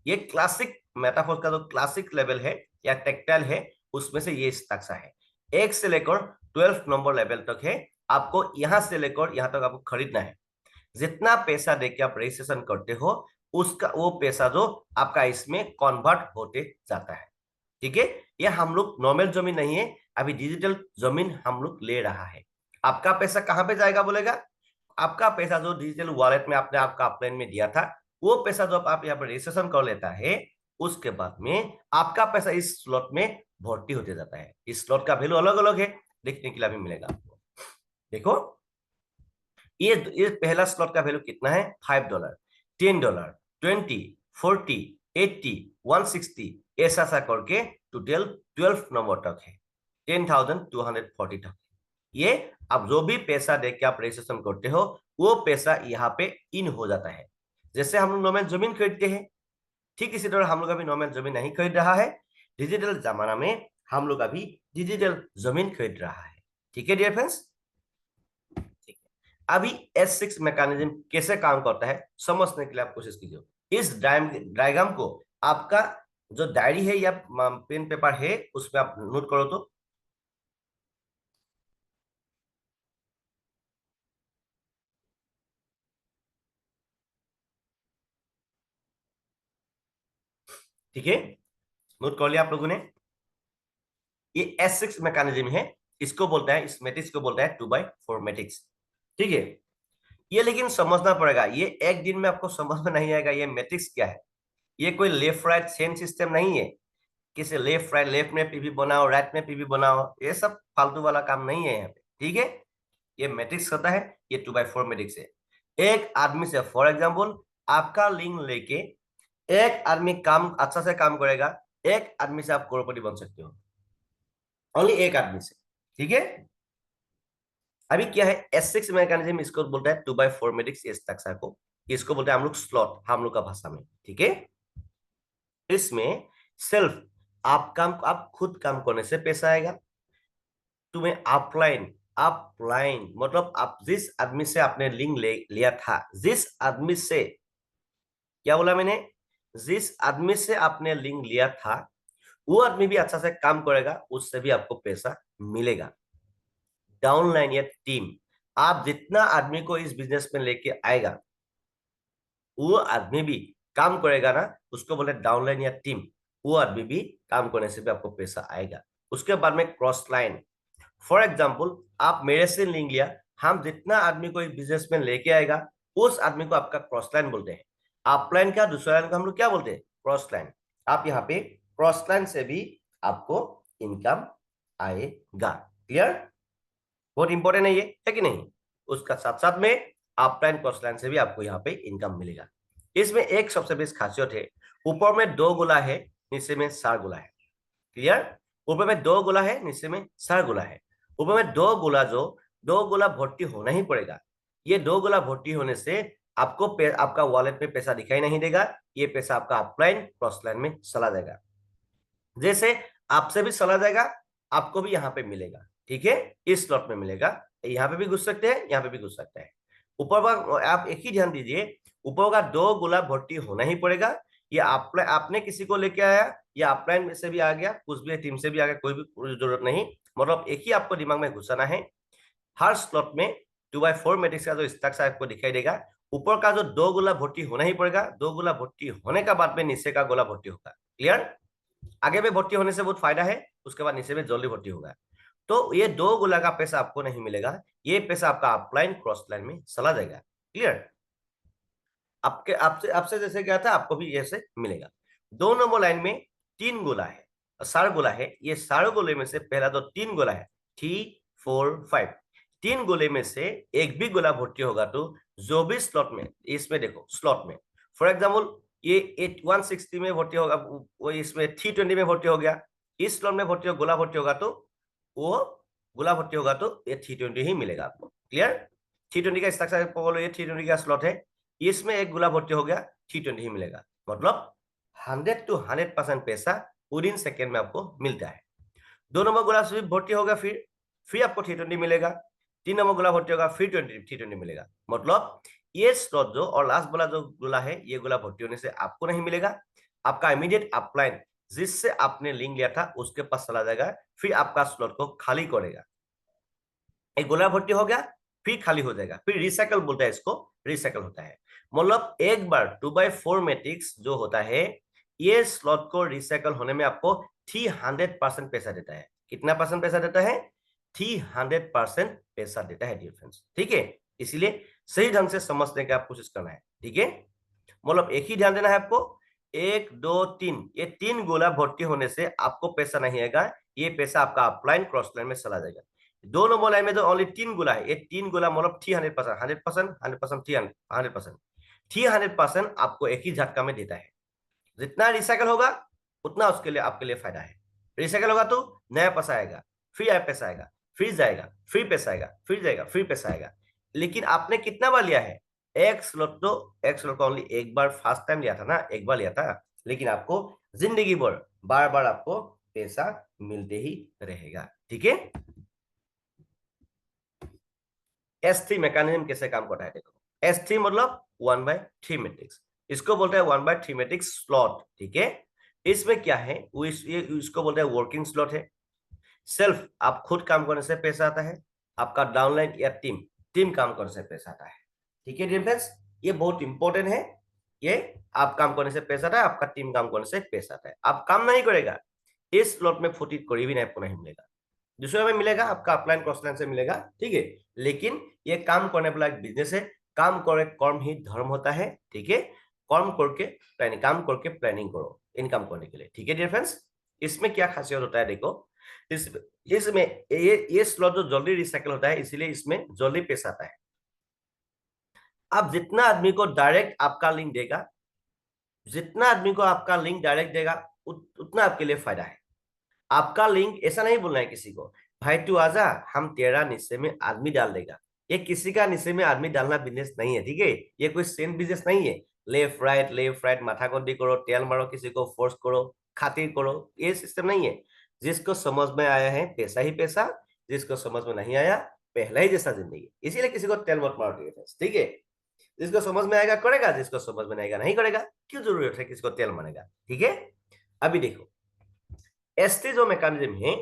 ये क्लासिक मेटाफोर का जो क्लासिक लेवल है या टेक्टाइल है, उसमें से ये स्ट्रक्चर है। 1 से लेकर 12 नंबर लेवल तक है। आपको यहां से लेकर यहां तक आपको खरीदना है। जितना पैसा देके आप रजिस्ट्रेशन करते हो, उसका वो पैसा जो आपका इसमें कन्वर्ट होते जाता है। ठीक है, ये हम लोग नॉर्मल जमीन नहीं है, अभी डिजिटल जमीन हम लोग ले रहा है। आपका पैसा कहां पे जाएगा बोलेगा, आपका पैसा जो डिजिटल वॉलेट में आपने आपका अपलाइन में दिया था, वो पैसा जो आप यहाँ पर रजिस्ट्रेशन कर लेता है, उसके बाद में आपका पैसा इस स्लॉट में भर्ती होते जाता है। इस स्लॉट का वैल्यू अलग अलग है, देखने के लिए भी मिलेगा आपको। देखो ये पहला स्लॉट का वैल्यू कितना है, $5, $10, 20, 40, 80, 160, ऐसा सा करके टोटल 12 नंबर तक है, 10,240 तक। ये अब जो भी पैसा देके आप रजिस्ट्रेशन करते हो, वो पैसा यहाँ पे इन हो जाता है। जैसे हम लोग नॉर्मल जमीन खरीदते हैं, ठीक इसी तरह हम लोग अभी नॉर्मल जमीन नहीं खरीद रहा है, डिजिटल जमाना में हम लोग अभी डिजिटल जमीन खरीद रहा है। ठीक है डियर फ्रेंड्स, ठीक है। अभी S6 मैकेनिज्म कैसे काम करता है समझने के लिए आप कोशिश कीजिए। इस डायग्राम को आपका जो डायरी है या पेन पेपर है उसमें आप नोट करो तो। ठीक है, नोट कर लिया आप लोगों ने। ये S6 मैकेनिज्म है, इसको बोलता है, इस मैट्रिक्स को बोलता है 2/4 मैट्रिक्स। ठीक है, ये लेकिन समझना पड़ेगा, ये एक दिन में आपको समझ में नहीं आएगा ये मैट्रिक्स क्या है। ये कोई लेफ्ट राइट चेन सिस्टम नहीं है, किसी लेफ्ट राइट, लेफ्ट में पीवी बनाओ, राइट में पीवी बनाओ, ये सब फालतू वाला काम नहीं है यहाँ पे। ठीक है, ये मैट्रिक्स होता है, ये 2/4 मैट्रिक्स है। एक आदमी से, फॉर एग्जाम्पल आपका लिंक लेके एक आदमी काम अच्छा से काम करेगा, एक आदमी से आप करोड़पति बन सकते हो, ओनली एक आदमी से। ठीक है, अभी क्या है S6 मैकेनिज्म, इसको बोलता है 2/4 मैट्रिक्स स्ट्रक्चर को, इसको बोलते हैं हम लोग स्लॉट हम लोग का भाषा में। ठीक है, इसमें सेल्फ आप खुद काम करने से पैसा आएगा। तुम्हें अपलाइन, अपलाइन मतलब आप जिस आदमी से आपने लिंक लिया था, जिस आदमी से, क्या बोला मैंने, जिस आदमी से आपने लिंक लिया था, वो आदमी भी अच्छा से काम करेगा, उससे भी आपको पैसा मिलेगा। डाउनलाइन या टीम, आप जितना आदमी को इस बिजनेस में लेके आएगा, वो आदमी भी काम करेगा ना, उसको बोले डाउनलाइन या टीम, वो आदमी भी काम करने से भी आपको पैसा आएगा। उसके बाद में क्रॉस लाइन, फॉर एग्जाम्पल आप मेरे से लिंक लिया, हम जितना आदमी को इस बिजनेस में लेके आएगा, उस आदमी को आपका क्रॉस लाइन बोलते हैं। अपलाइन का दूसरा लाइन को हम लोग क्या बोलते हैं, क्रॉस लाइन। आप यहाँ पे क्रॉस लाइन से भी आपको इनकम आएगा। क्लियर, बहुत इंपॉर्टेंट है ये, है कि नहीं। उसका साथ साथ में अपलाइन क्रॉस लाइन से भी आपको यहाँ पे इनकम मिलेगा। इसमें एक सबसे बेस्ट खासियत है, ऊपर में 2 गोला है, नीचे में 4 गोला है। क्लियर, ऊपर में 2 गोला है, नीचे में 4 गोला है। ऊपर में 2 गोला, जो 2 गोला भर्ती होना ही पड़ेगा। ये 2 गोला भर्ती होने से आपको आपका वॉलेट में पैसा दिखाई नहीं देगा, ये पैसा आपका अपलाइन क्रॉस लाइन में चला जाएगा। जैसे आपसे भी चला जाएगा, आपको भी यहाँ पे मिलेगा। ठीक है, इस स्लॉट में मिलेगा, यहाँ पे भी घुस सकते हैं, यहाँ पे भी घुस सकते हैं। ऊपर आप एक ही ध्यान दीजिए, ऊपर का 2 गोला भर्ती होना ही पड़ेगा। ये आपने किसी को लेके आया, या अपलाइन में से भी आ गया, कुछ भी टीम से भी आ गया, कोई भी जरूरत नहीं, मतलब एक ही आपको दिमाग में घुसाना है। हर स्लॉट में 2/4 मैट्रिक्स का जो स्ट्रक्चर आपको दिखाई देगा, ऊपर का जो 2 गोला भर्ती होना ही पड़ेगा, 2 गोला भर्ती होने का बाद में नीचे का गोला भर्ती होगा। क्लियर, आगे में भर्ती होने से बहुत फायदा है, उसके बाद नीचे में जल्दी भर्ती होगा। तो ये 2 गोला का पैसा आपको नहीं मिलेगा, ये पैसा आपका अपलाइन क्रॉस लाइन में चला जाएगा। क्लियर? आपके आपसे आपसे जैसे क्या था आपको भी ऐसे मिलेगा। 2 नंबर लाइन में 3 गोला है, 4 गोला है। ये 4 गोले में से पहला तो 3 गोला है, 3, 4, 5। 3 गोले में से एक भी गोला भर्ती होगा तो जो भी स्लॉट में, इसमें देखो स्लॉट में फॉर एग्जाम्पल ये 160 में भर्ती होगा, वो इसमें 320 में भर्ती हो गया, इस स्लॉट में भर्ती हो गोला भर्ती होगा तो वो गोला भर्ती होगा तो ये 320 ही मिलेगा आपको। क्लियर? 320 का स्ट्रक्चर, ये 320 का स्लॉट है, इसमें एक गोला भर्ती हो गया, 320 ही मिलेगा। मतलब 100 to 100% पैसा विद इन सेकेंड में आपको मिलता है। 2 नंबर गोला से भर्ती होगा, फिर आपको 320 मिलेगा। 3 नंबर गोला भर्ती होगा, फिर 320 मिलेगा। मतलब ये स्लॉट जो और लास्ट वाला जो गोला है, ये गोला भर्ती होने से आपको नहीं मिलेगा, आपका इमीडिएट अपलाइन जिससे आपने लिंक लिया था उसके पास चला जाएगा, फिर आपका स्लॉट को खाली करेगा। एक गोला भर्ती हो गया, फिर खाली हो जाएगा, फिर रिसाइकल बोलता है इसको, रिसाइकल होता है। मतलब एक बार 2/4 मैट्रिक्स जो होता है, ये स्लॉट को रिसाइकल होने में आपको 300% पैसा देता है। कितना परसेंट पैसा देता है? 300% पैसा देता है डियर फ्रेंड्स। ठीक है, इसलिए सही ढंग से समझने का कोशिश करना है। ठीक है, मतलब एक ही ध्यान देना है आपको, 1, 2, 3, ये 3 गोला भर्ती होने से आपको पैसा नहीं आएगा, ये पैसा आपका अपलाइन क्रॉस लाइन में चला जाएगा। 2 नंबर लाइन में जो ओनली 3 गोला है, ये 3 गोला मतलब 300%, 100%, 100%, 300%, 300% आपको एक ही झटका में देता है। जितना रिसाइकल होगा उतना उसके लिए आपके लिए फायदा है। रिसाइकल होगा तो नया पैसा आएगा, फिर आया पैसा आएगा, फिर जाएगा, फिर पैसा आएगा, फिर जाएगा, फिर पैसा आएगा। लेकिन आपने कितना बार लिया है? एक स्लॉट को ओनली एक बार फर्स्ट टाइम लिया था ना, एक बार लिया था, लेकिन आपको जिंदगी भर बार बार आपको पैसा मिलते ही रहेगा। ठीक है? S3 मैकेनिज्म कैसे काम करता है देखो। S3 मतलब 1/3 मैट्रिक्स, इसको बोलते हैं 1/3 मैट्रिक्स स्लॉट। ठीक है, इसमें क्या है वो इसको बोलते हैं वर्किंग स्लॉट है। सेल्फ आप खुद काम करने से पैसा आता है, आपका डाउनलाइन या टीम टीम काम करने से पैसा आता है। ठीक है डियर फ्रेंड्स, ये बहुत इंपॉर्टेंट है। ये आप काम करने से पैसा आता है, आपका टीम काम करने से पैसा आता है। आप काम नहीं करेगा, इस स्लॉट में फुटी कोई भी आपको नहीं मिलेगा। दूसरे में मिलेगा आपका अपलाइन क्रॉस लाइन से मिलेगा। ठीक है, लेकिन ये काम करने वाला एक बिजनेस है, काम करे कर्म ही धर्म होता है। ठीक है, कर्म करके प्लानिंग, काम करके प्लानिंग करो इनकम करने के लिए। ठीक है डियर फ्रेंड्स, इसमें क्या खासियत होता है देखो, इस इसमें ये स्लॉट जो जल्दी रिसाइकल होता है, इसीलिए इसमें जल्दी पैसा आता है। आप जितना आदमी को डायरेक्ट आपका लिंक देगा, जितना आदमी को आपका लिंक डायरेक्ट देगा, उतना आपके लिए फायदा है। आपका लिंक ऐसा नहीं बोलना है किसी को, भाई तू आजा हम तेरा निश्चय में आदमी डाल देगा। ये किसी का निश्चय में आदमी डालना बिजनेस नहीं है। ठीक है, ये कोई सेम बिजनेस नहीं है। लेफ्ट राइट माथा गंदी करो, तेल मारो, किसी को फोर्स करो, खातिर करो, ये सिस्टम नहीं है। जिसको समझ में आया है पैसा ही पैसा, जिसको समझ में नहीं आया पहला ही जैसा जिंदगी। इसीलिए किसी को तेल मत मारो। ठीक है, जिसको समझ में आएगा करेगा, जिसको समझ में नहीं आएगा नहीं करेगा। क्यों जरूरत है किसी को तेल मारेगा। ठीक है, अभी देखो S3 जो मैकेनिज्म है,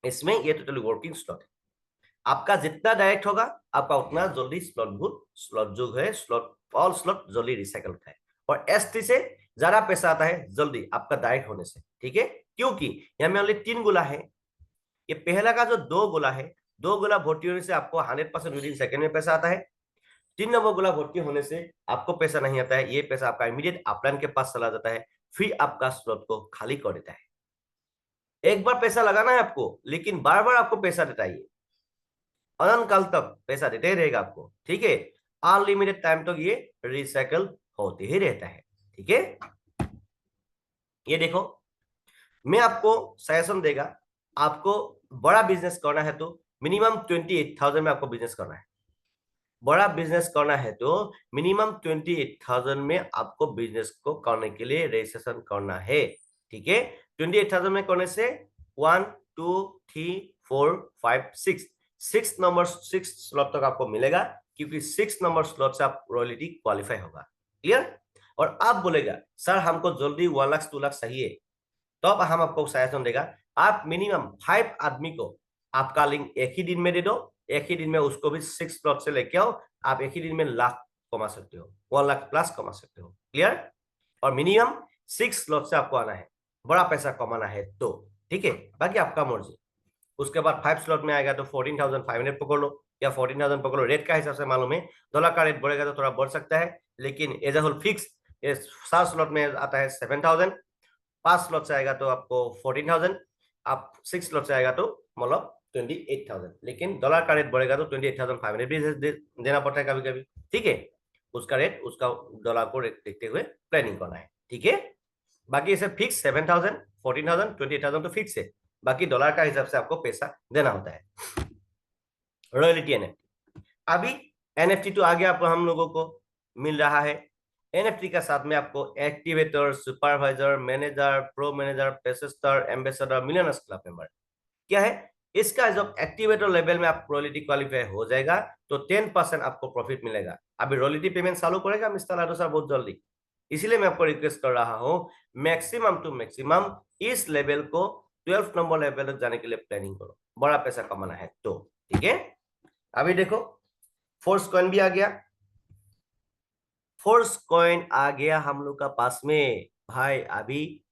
इसमें ये टोटली वर्किंग स्लॉट है। आपका जितना डायरेक्ट होगा आपका उतना जल्दी स्लॉट जो है ऑल स्लॉट जल्दी रिसाइकल होता है। और S3 से ज्यादा पैसा आता है जल्दी आपका डायरेक्ट होने से। ठीक है, क्योंकि यहाँ में ओनली 3 गोला है, ये पहला का जो 2 गोला है, 2 गोला भर्ती होने से आपको 100% विद इन सेकेंड में पैसा आता है। 3 नंबर गोला भर्ती होने से आपको पैसा नहीं आता है, ये पैसा आपका इमीडिएट अपलाइन के पास चला जाता है, फिर आपका स्लॉट को खाली कर देता है। एक बार पैसा लगाना है आपको, लेकिन बार बार आपको पैसा देता है, अनंत काल तक पैसा देते ही रहेगा आपको। ठीक है, अनलिमिटेड टाइम तक ये रिसाइकल होते ही रहता है। ठीक है, ये देखो मैं आपको सजेशन देगा, आपको बड़ा बिजनेस करना है तो मिनिमम 28,000 में आपको बिजनेस करना है। बड़ा बिजनेस करना है तो मिनिमम 28,000 में आपको बिजनेस को करने के लिए रजिस्ट्रेशन करना है। ठीक है, 28,000 में करने से 1, 2, 3, 4, 5, 6 नंबर 6 स्लॉट तक आपको मिलेगा, क्योंकि 6 नंबर स्लॉट से आप रॉयल्टी क्वालिफाई होगा। क्लियर? और आप बोलेगा सर हमको जल्दी 1 लाख 2 लाख चाहिए, तो अब हम आपको सजेशन देगा, आप मिनिमम 5 आदमी को आपका लिंक एक ही दिन में दे दो, एक ही दिन में उसको भी 6 स्लॉट से लेके आओ, आप एक ही दिन में लाख कमा सकते हो, 1 लाख प्लस कमा सकते हो। क्लियर? और मिनिमम 6 स्लॉट से आपको आना है, बड़ा पैसा कमाना है तो। ठीक है, बाकी आपका मर्जी, उसके बाद 5 स्लॉट में आएगा तो 14,500 पकड़ लो या 14,000 पकड़ लो, रेट का हिसाब से मालूम है। डॉलर का रेट बढ़ेगा तो थोड़ा बढ़ सकता है, लेकिन एज ए होल फिक्स ये 7 स्लॉट में आता है 7,000, 5 स्लॉट से आएगा तो आपको 14,000, आप 6 स्लॉट से आएगा तो मतलब 28,000, लेकिन डॉलर का रेट बढ़ेगा तो 28,500 भी देना पड़ता है कभी कभी, ठीक है। उसका रेट, उसका डॉलर को रेट देखते हुए प्लानिंग करना है, ठीक है। बाकी इसे फिक्स 7,000, 14,000, 28,000 तो फिक्स है, बाकी डॉलर का हिसाब से आपको पैसा देना होता है। रॉयल्टी एनएफटी, अभी एनएफटी तो आगे आपको हम लोगों को मिल रहा है। एनएफटी का साथ में आपको activator, supervisor, manager, pro manager, पेसिस्टर, एम्बेसडर, मिलियनर्स क्लब मेंबर क्या है। इसका जब एक्टिवेटर लेवल में आप रॉयल्टी क्वालिफाई हो जाएगा तो 10% आपको प्रॉफिट मिलेगा। अभी रॉयल्टी पेमेंट चालू करेगा मिस्टर लाडो सर बहुत जल्दी, इसीलिए मैं आपको रिक्वेस्ट कर रहा हूं मैक्सिमम टू मैक्सिमम इस लेवल को 12 नंबर लेवल तक जाने के लिए प्लानिंग करो, बड़ा पैसा कमाना है तो, ठीक है। अभी देखो फोर्स कॉइन भी आ गया, फोर्स कॉइन आ गया हम लोग का पास में भाई। अभी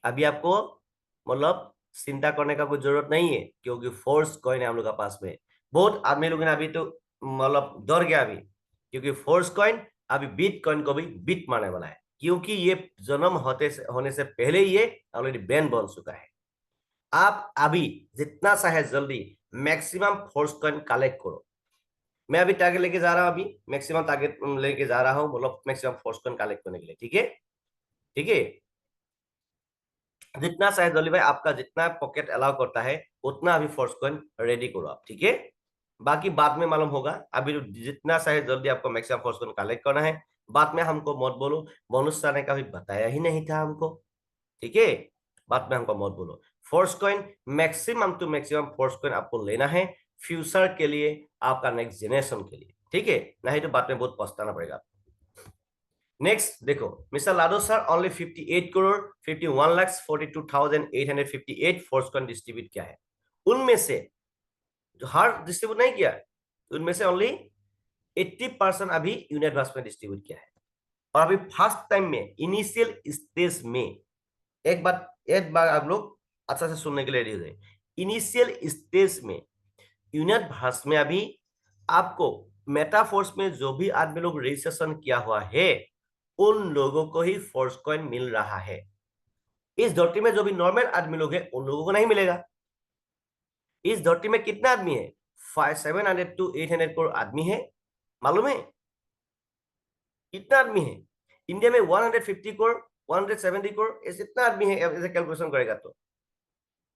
अभी आपको मतलब चिंता करने का कोई जरूरत नहीं है, क्योंकि फोर्स कॉइन है हम लोग का पास में। बहुत आदमी लोग ने अभी तो मतलब डर गया अभी, क्योंकि फोर्स कॉइन अभी बीट कॉइन को भी बीट मारने वाला है, क्योंकि ये जन्म होने से पहले ही ये ऑलरेडी बैन बन चुका है। आप अभी जितना चाहे जल्दी मैक्सिमम फोर्स कॉइन कलेक्ट करो। मैं अभी टारगेट लेके जा रहा हूँ, अभी मैक्सिमम टारगेट लेके जा रहा हूँ, मतलब मैक्सिमम फोर्स कॉइन कलेक्ट करने के लिए, ठीक है। ठीक है, जितना चाहे जल्दी भाई, आपका जितना पॉकेट अलाउ करता है उतना अभी फोर्स कॉइन रेडी करो आप, ठीक है। बाकी बाद में मालूम होगा, अभी जितना चाहे जल्दी आपको मैक्सिमम फोर्स कॉइन कलेक्ट करना है। बाद में हमको मत बोलो बोनस सर ने कभी बताया ही नहीं था हमको, ठीक है। बाद में हमको मत बोलो। Force coin maximum to maximum force coin आपको लेना है फ्यूचर के लिए, आपका नेक्स्ट जनरेशन के लिए, ठीक है। नहीं तो बाद में बहुत पछताना पड़ेगा। नेक्स्ट देखो मिस्टर लाडो sir only 58 crore 51,42,858 force coin distribute किया है। उनमें से जो हर डिस्ट्रीब्यूट नहीं किया, उनमें से ओनली 80% अभी यूनिट बस में डिस्ट्रीब्यूट किया है। और अभी फर्स्ट टाइम में इनिशियल स्टेज में, एक बार आप लोग अच्छा से सुनने के लिए रेडी हो जाए। इनिशियल स्टेज में यूनिट भास में अभी आपको मेटाफोर्स में जो भी आदमी लोग रजिस्ट्रेशन किया हुआ है उन लोगों को ही फोर्स कॉइन मिल रहा है। इस धरती में जो भी नॉर्मल आदमी लोग हैं उन लोगों को नहीं मिलेगा। इस धरती में कितना आदमी है, 700 to 800 करोड़ आदमी है, मालूम है कितना आदमी है। इंडिया में 150 करोड़ 170 करोड़ ऐसे इतना आदमी है, ऐसे कैलकुलेशन करेगा तो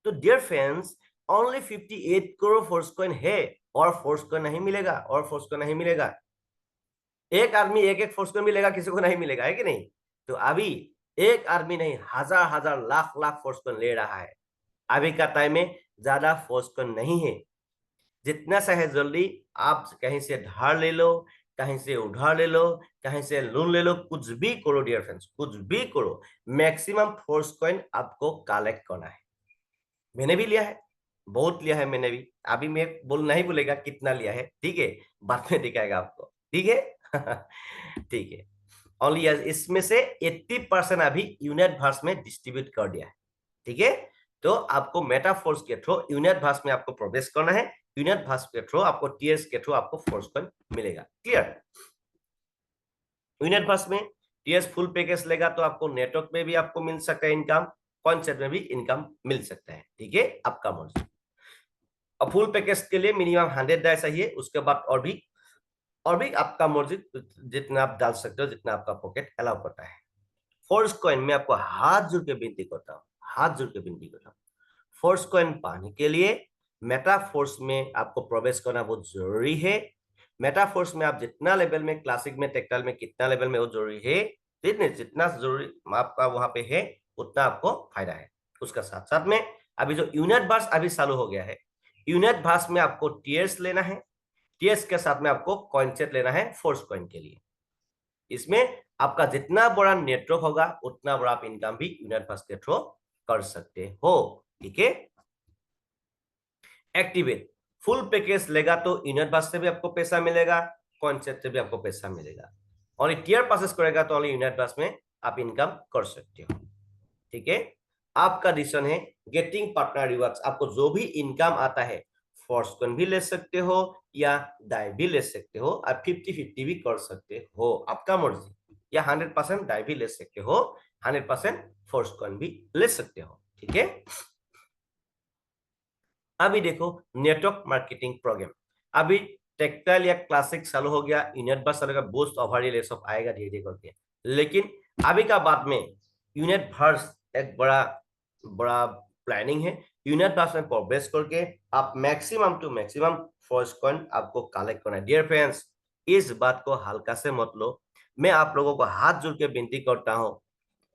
dear friends only 58 crore force coin है, और फोर्स कॉइन नहीं मिलेगा, और फोर्स कॉइन नहीं मिलेगा। एक आदमी एक एक फोर्स कॉइन मिलेगा, किसी को नहीं मिलेगा, है कि नहीं। तो अभी एक आदमी नहीं, हजार हजार लाख लाख फोर्स कॉइन ले रहा है। अभी का टाइम में ज्यादा फोर्स कॉइन नहीं है। जितना चाहे जल्दी आप कहीं से धार ले लो, कहीं से उधार ले लो, कहीं से लोन ले लो, कुछ भी करो डियर फ्रेंड्स, कुछ भी करो, मैक्सिमम फोर्स कॉइन आपको कलेक्ट करना है। मैंने भी लिया है, बहुत लिया है मैंने भी। अभी मैं नहीं बोलेगा कितना लिया है, ठीक है, बाद में दिखाएगा आपको, ठीक है। ठीक है, ओनली इसमें से 80% अभी यूनिट वर्स में डिस्ट्रीब्यूट कर दिया है, ठीक है। तो आपको मेटाफोर्स के थ्रू यूनिट वर्स में आपको प्रवेश करना है, यूनिट वर्स के थ्रू आपको टीएस के थ्रू आपको फोर्स कॉइन मिलेगा, क्लियर। यूनिट वर्स में टीएस फुल पैकेज लेगा तो आपको नेटवर्क में भी आपको मिल सकता है इनकम, कॉन्सेप्ट में भी इनकम मिल सकता है, ठीक है, आपका मर्जी। अब फुल पैकेज के लिए मिनिमम 100 डाई चाहिए, उसके बाद और भी आपका मर्जी, जितना आप डाल सकते हो, जितना आपका पॉकेट अलाउ करता है। फोर्स कॉइन में आपको हाथ जोड़ के विनती करता हूँ, हाथ जोड़ के विनती करता हूँ, फोर्स कॉइन पाने के लिए मेटाफोर्स में आपको प्रवेश करना बहुत जरूरी है। मेटाफोर्स में आप जितना लेवल में, क्लासिक में, टेक्टाइल में कितना लेवल में वो जरूरी है, जितना जरूरी आपका वहां पे है उतना आपको फायदा है। उसका साथ साथ में अभी जो यूनिट बार्स अभी चालू हो गया है, यूनिट बार्स में आपको टीयर्स लेना है, टीयर्स के साथ में आपको कॉइन सेट लेना है फोर्स कॉइन के लिए। इसमें आपका जितना बड़ा नेटवर्क होगा उतना बड़ा आप इनकम भी यूनिट बार्स के थ्रू कर सकते हो, ठीक है। एक्टिवेट फुल पैकेज लेगा तो यूनिट बस से भी आपको पैसा मिलेगा, कॉन्सेप्ट से भी आपको पैसा मिलेगा। और टीयर पासेस करेगा तो ओनली यूनिट बस में आप इनकम कर सकते हो, ठीक है। आपका डिसीजन है। गेटिंग पार्टनर रिवार्ड्स, आपको जो भी इनकम आता है फोर्सकॉइन भी ले सकते हो या डाई भी ले सकते हो, आप 50-50 भी कर सकते हो, आपका मर्जी, या 100% डाई भी ले सकते हो, 100% फोर्सकॉइन भी ले सकते हो। ठीक है, अभी देखो नेटवर्क मार्केटिंग प्रोग्राम। अभी टेक्टाइल या क्लासिक चालू हो गया, यूनिट बस चालू, बूस्ट ओवरऑल ये सब आएगा धीरे धीरे करके। लेकिन अभी का बात में यूनिट वर्स एक बड़ा बड़ा प्लानिंग है। यूनिट वर्स में प्रोग्रेस करके आप मैक्सिमम टू मैक्सिमम फोर्सकॉइन आपको कलेक्ट करना है। डियर फ्रेंड्स, इस बात को हल्का से मत लो, मैं आप लोगों को हाथ जोड़ के विनती करता हूँ।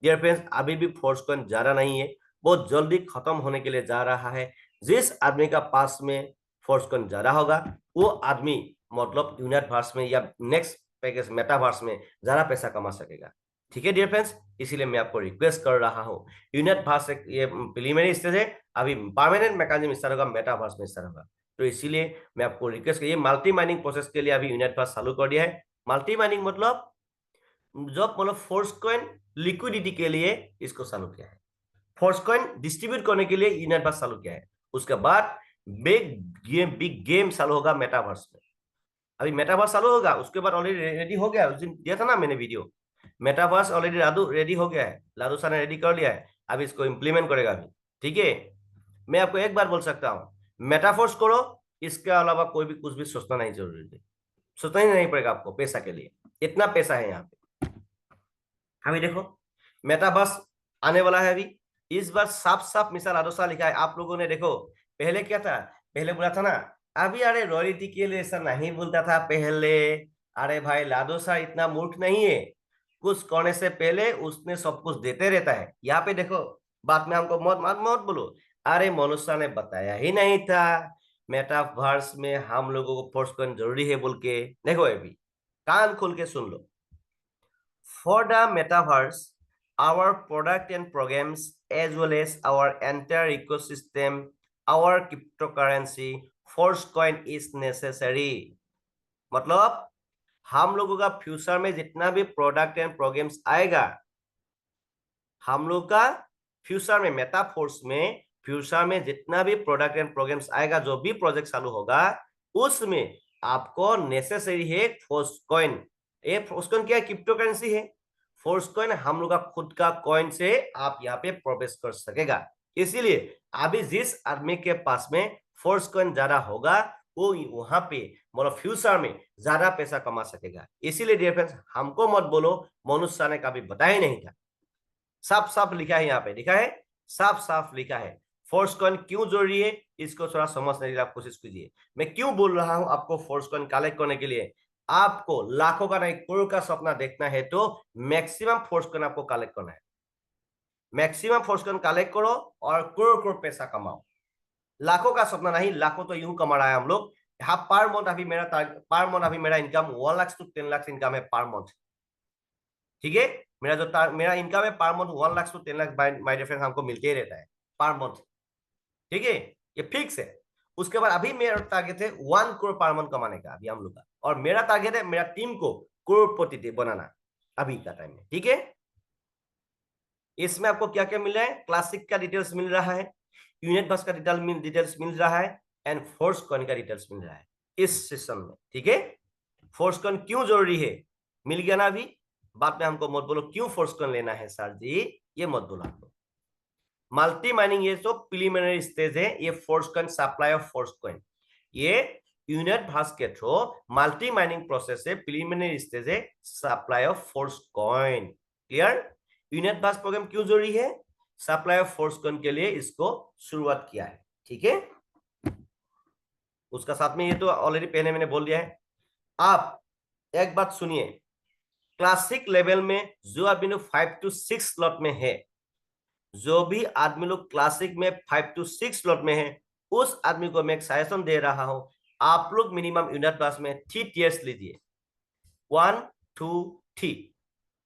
डियर फ्रेंड्स, अभी भी फोर्सकॉइन ज्यादा नहीं है, बहुत जल्दी खत्म होने के लिए जा रहा है। जिस आदमी का पास में फोर्सकॉइन ज्यादा होगा वो आदमी मतलब यूनिवर्स में या नेक्स्ट पैकेज मेटावर्स में ज्यादा पैसा कमा सकेगा। ठीक है डियर फ्रेंड्स, इसीलिए मैं आपको रिक्वेस्ट कर रहा हूँ, यूनिवर्स एक ये प्रीलिमिनरी स्टेज है, अभी परमानेंट मैकेनिज्म स्टार्ट होगा, मेटावर्स में स्टार्ट होगा। तो इसीलिए मैं आपको रिक्वेस्ट करिए, मल्टी माइनिंग प्रोसेस के लिए अभी यूनिवर्स चालू कर दिया है। मल्टी माइनिंग मतलब जब मतलब फोर्सकॉइन लिक्विडिटी के लिए इसको चालू किया है, फोर्सकॉइन डिस्ट्रीब्यूट करने के लिए यूनिवर्स चालू किया है। उसके बाद बिग गेम चालू होगा मेटावर्स में। अभी मेटावर्स चालू होगा, उसके बाद ऑलरेडी रेडी हो गया, उस दिन दिया था ना मैंने वीडियो, मेटावर्स ऑलरेडी लादू रेडी हो गया है, लादू सर ने रेडी कर लिया है, अभी इसको इंप्लीमेंट करेगा अभी। ठीक है, मैं आपको एक बार बोल सकता हूँ, मेटाफोर्स करो, इसके अलावा कोई भी कुछ भी सोचना नहीं जरूरी है, सोचना ही नहीं पड़ेगा आपको पैसा के लिए, इतना पैसा है यहाँ पे। अभी देखो मेटावर्स आने वाला है अभी, इस बार साफ साफ मिसाल आदोसा लिखा है, आप लोगों ने देखो पहले क्या था, पहले बोला था ना, अभी अरे रॉयल्टी के लिए ऐसा नहीं बोलता था पहले। अरे भाई लादोसा इतना मूर्ख नहीं है, कुछ करने से पहले उसने सब कुछ देते रहता है। यहाँ पे देखो, बात में हमको मत मत मत बोलो, अरे मनुष्य ने बताया ही नहीं था मेटावर्स में हम लोगों को फोर्स करना जरूरी है बोल के। देखो अभी कान खोल के सुन लो, for the metaverse, our product and programs, as well as our entire ecosystem, our cryptocurrency, Forcecoin is necessary. मतलब हम लोगों का फ्यूचर में जितना भी प्रोडक्ट एंड प्रोग्राम्स आएगा, हम लोग का फ्यूचर में मेटाफोर्स में फ्यूचर में जितना भी प्रोडक्ट एंड प्रोग्राम्स आएगा, जो भी प्रोजेक्ट चालू होगा, उसमें आपको नेसेसरी है फोर्सकॉइन। ये फोर्सकॉइन क्या है? क्रिप्टो करेंसी है। फोर्सकॉइन हम लोग का खुद का कॉइन से आप यहाँ पे प्रवेश कर सकेगा। इसीलिए अभी जिस आदमी के पास में फोर्सकॉइन ज्यादा होगा वो वहां पे मतलब फ्यूचर में ज्यादा पैसा कमा सकेगा। इसीलिए डियर फ्रेंड्स, हमको मत बोलो मनुष्य ने कभी बताया ही नहीं था, साफ साफ लिखा है, यहाँ पे लिखा है, साफ साफ लिखा है। फोर्सकॉइन क्यों जरूरी है इसको थोड़ा समझने की आप कोशिश कीजिए। मैं क्यों बोल रहा हूं आपको फोर्सकॉइन कलेक्ट करने के लिए, आपको लाखों का नहीं करोड़ का सपना देखना है तो मैक्सिमम फोर्सकॉइन आपको कलेक्ट करना है। मैक्सिमम फोर्सकॉइन कलेक्ट करो और करोड़ करोड़ पैसा कमाओ। लाखों का सपना नहीं, लाखों तो यूं कमा रहा है हम लोग। हाँ, पर मंथ अभी मेरा पर मंथ अभी मेरा income 1 lakh to 10 lakh income है पर मंथ। ठीक है, मेरा इनकम है per month 1 lakh to 10 lakh my difference हमको मिलते ही रहता है पर मंथ। ठीक है, ये फिक्स है। उसके बाद अभी मेरा टारगेट है 1 करोड़ पर मंथ कमाने का अभी हम लोग का, और मेरा टारगेट है मेरा टीम को करोड़पति बनाना अभी का टाइम में। ठीक है, इसमें आपको क्या क्या मिल रहा है, क्लासिक का डिटेल्स मिल रहा है, यूनिट बस का डिटेल्स मिल रहा है, एंड फोर्सकॉइन का डिटेल्स मिल रहा है इस सेशन में। ठीक है, फोर्सकॉइन क्यों जरूरी है मिल गया ना अभी। बाद में हमको मत बोलो क्यों फोर्सकॉइन लेना है सर जी, ये मत बोलो आपको। मल्टी माइनिंग ये तो प्रीलिमिनरी स्टेज है, ये फोर्सकॉइन सप्लाई ऑफ फोर्सकॉइन, ये यूनिट भास के थ्रू मल्टी माइनिंग प्रोसेस है, प्रीलिमिनरी स्टेज है, सप्लाई ऑफ फोर्सकॉइन। क्लियर, यूनिट भास प्रोग्राम क्यों जरूरी है, सप्लाई ऑफ फोर्सकॉइन के लिए इसको शुरुआत किया है। ठीक है, उसका साथ में ये तो ऑलरेडी पहले मैंने बोल दिया है। आप एक बात सुनिए, क्लासिक लेवल में जो अभी 5 to 6 स्लॉट में है, जो भी आदमी लोग क्लासिक में 5 to 6 स्लॉट में है, उस आदमी को मैं एक सजेशन दे रहा हूं, आप लोग मिनिमम यूनिट क्लास में 3 टीयर्स लीजिए, 1 2 3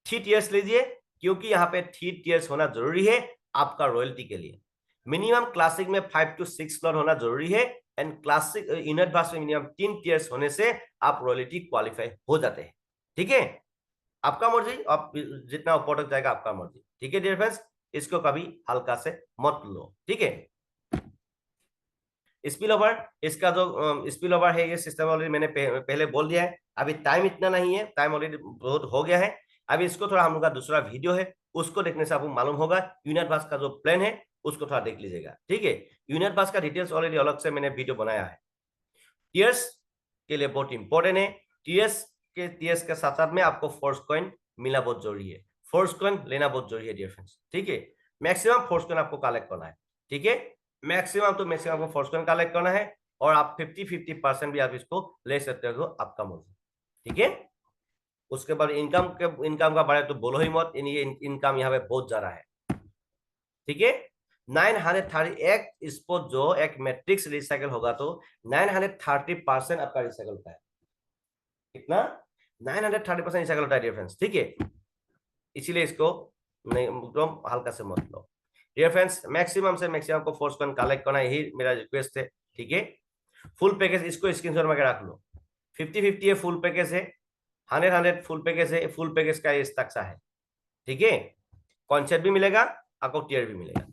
3 टीयर्स लीजिए, क्योंकि यहाँ पे 3 टीयर्स होना जरूरी है आपका रॉयल्टी के लिए। मिनिमम क्लासिक में 5 to 6 स्लॉट होना जरूरी है, एंड क्लासिक यूनिट क्लास में मिनिमम 3 टीयर्स होने से आप रॉयल्टी क्वालिफाई हो जाते हैं। ठीक है, आपका मर्जी, आप जितना ऊपर तक जाएगा आपका मर्जी। ठीक है डियर फ्रेंड्स, इसको कभी हल्का से मत लो, ठीक है। स्पिल ओवर, इसका जो स्पिल ओवर है ये सिस्टम ऑलरेडी मैंने पहले बोल दिया है। अभी टाइम इतना नहीं है, टाइम ऑलरेडी बहुत हो गया है। अभी इसको थोड़ा हम लोग का दूसरा वीडियो है, उसको देखने से आपको मालूम होगा यूनिट बास का जो प्लान है उसको थोड़ा देख लीजिएगा, ठीक है। यूनिट बास का डिटेल्स ऑलरेडी अलग से मैंने वीडियो बनाया है। टीएस के लिए बहुत इंपॉर्टेंट है। टीएस के साथ साथ में आपको फोर्स कॉइन मिलना बहुत जरूरी है, फोर्स कॉइन लेना बहुत जरूरी है डियर फ्रेंड्स, ठीक है। मैक्सिमम फोर्स कॉइन आपको कलेक्ट करना है, ठीक है। मैक्सिमम तो मैक्सिमम आपको फोर्स कॉइन कलेक्ट करना है, और आप 50-50% भी आप इसको ले सकते हो, आपका मर्जी, ठीक है। उसके बाद इनकम का बारे तो बोलो ही मत, इनकम यहाँ पे बहुत ज्यादा है, ठीक है। 930 स्पॉट जो एक मैट्रिक्स रिसाइकल होगा तो 930% आपका रिसाइकल होता है, कितना 930% रिसाइकल होता है डियर फ्रेंड्स, ठीक है। इसीलिए इसको नहीं एकदम हल्का से मत लो डियर फ्रेंड्स। मैक्सिमम से मैक्सिमम को फोर्स कॉइन कलेक्ट करना, यही मेरा रिक्वेस्ट है, ठीक है। फुल पैकेज इसको स्क्रीनशॉट में रख लो। 50-50 फुल पैकेज है, 100-100 फुल पैकेज है। फुल पैकेज का ये स्ट्रक्चर है, ठीक है। कॉन्सेप्ट भी मिलेगा आपको, टीयर भी मिलेगा।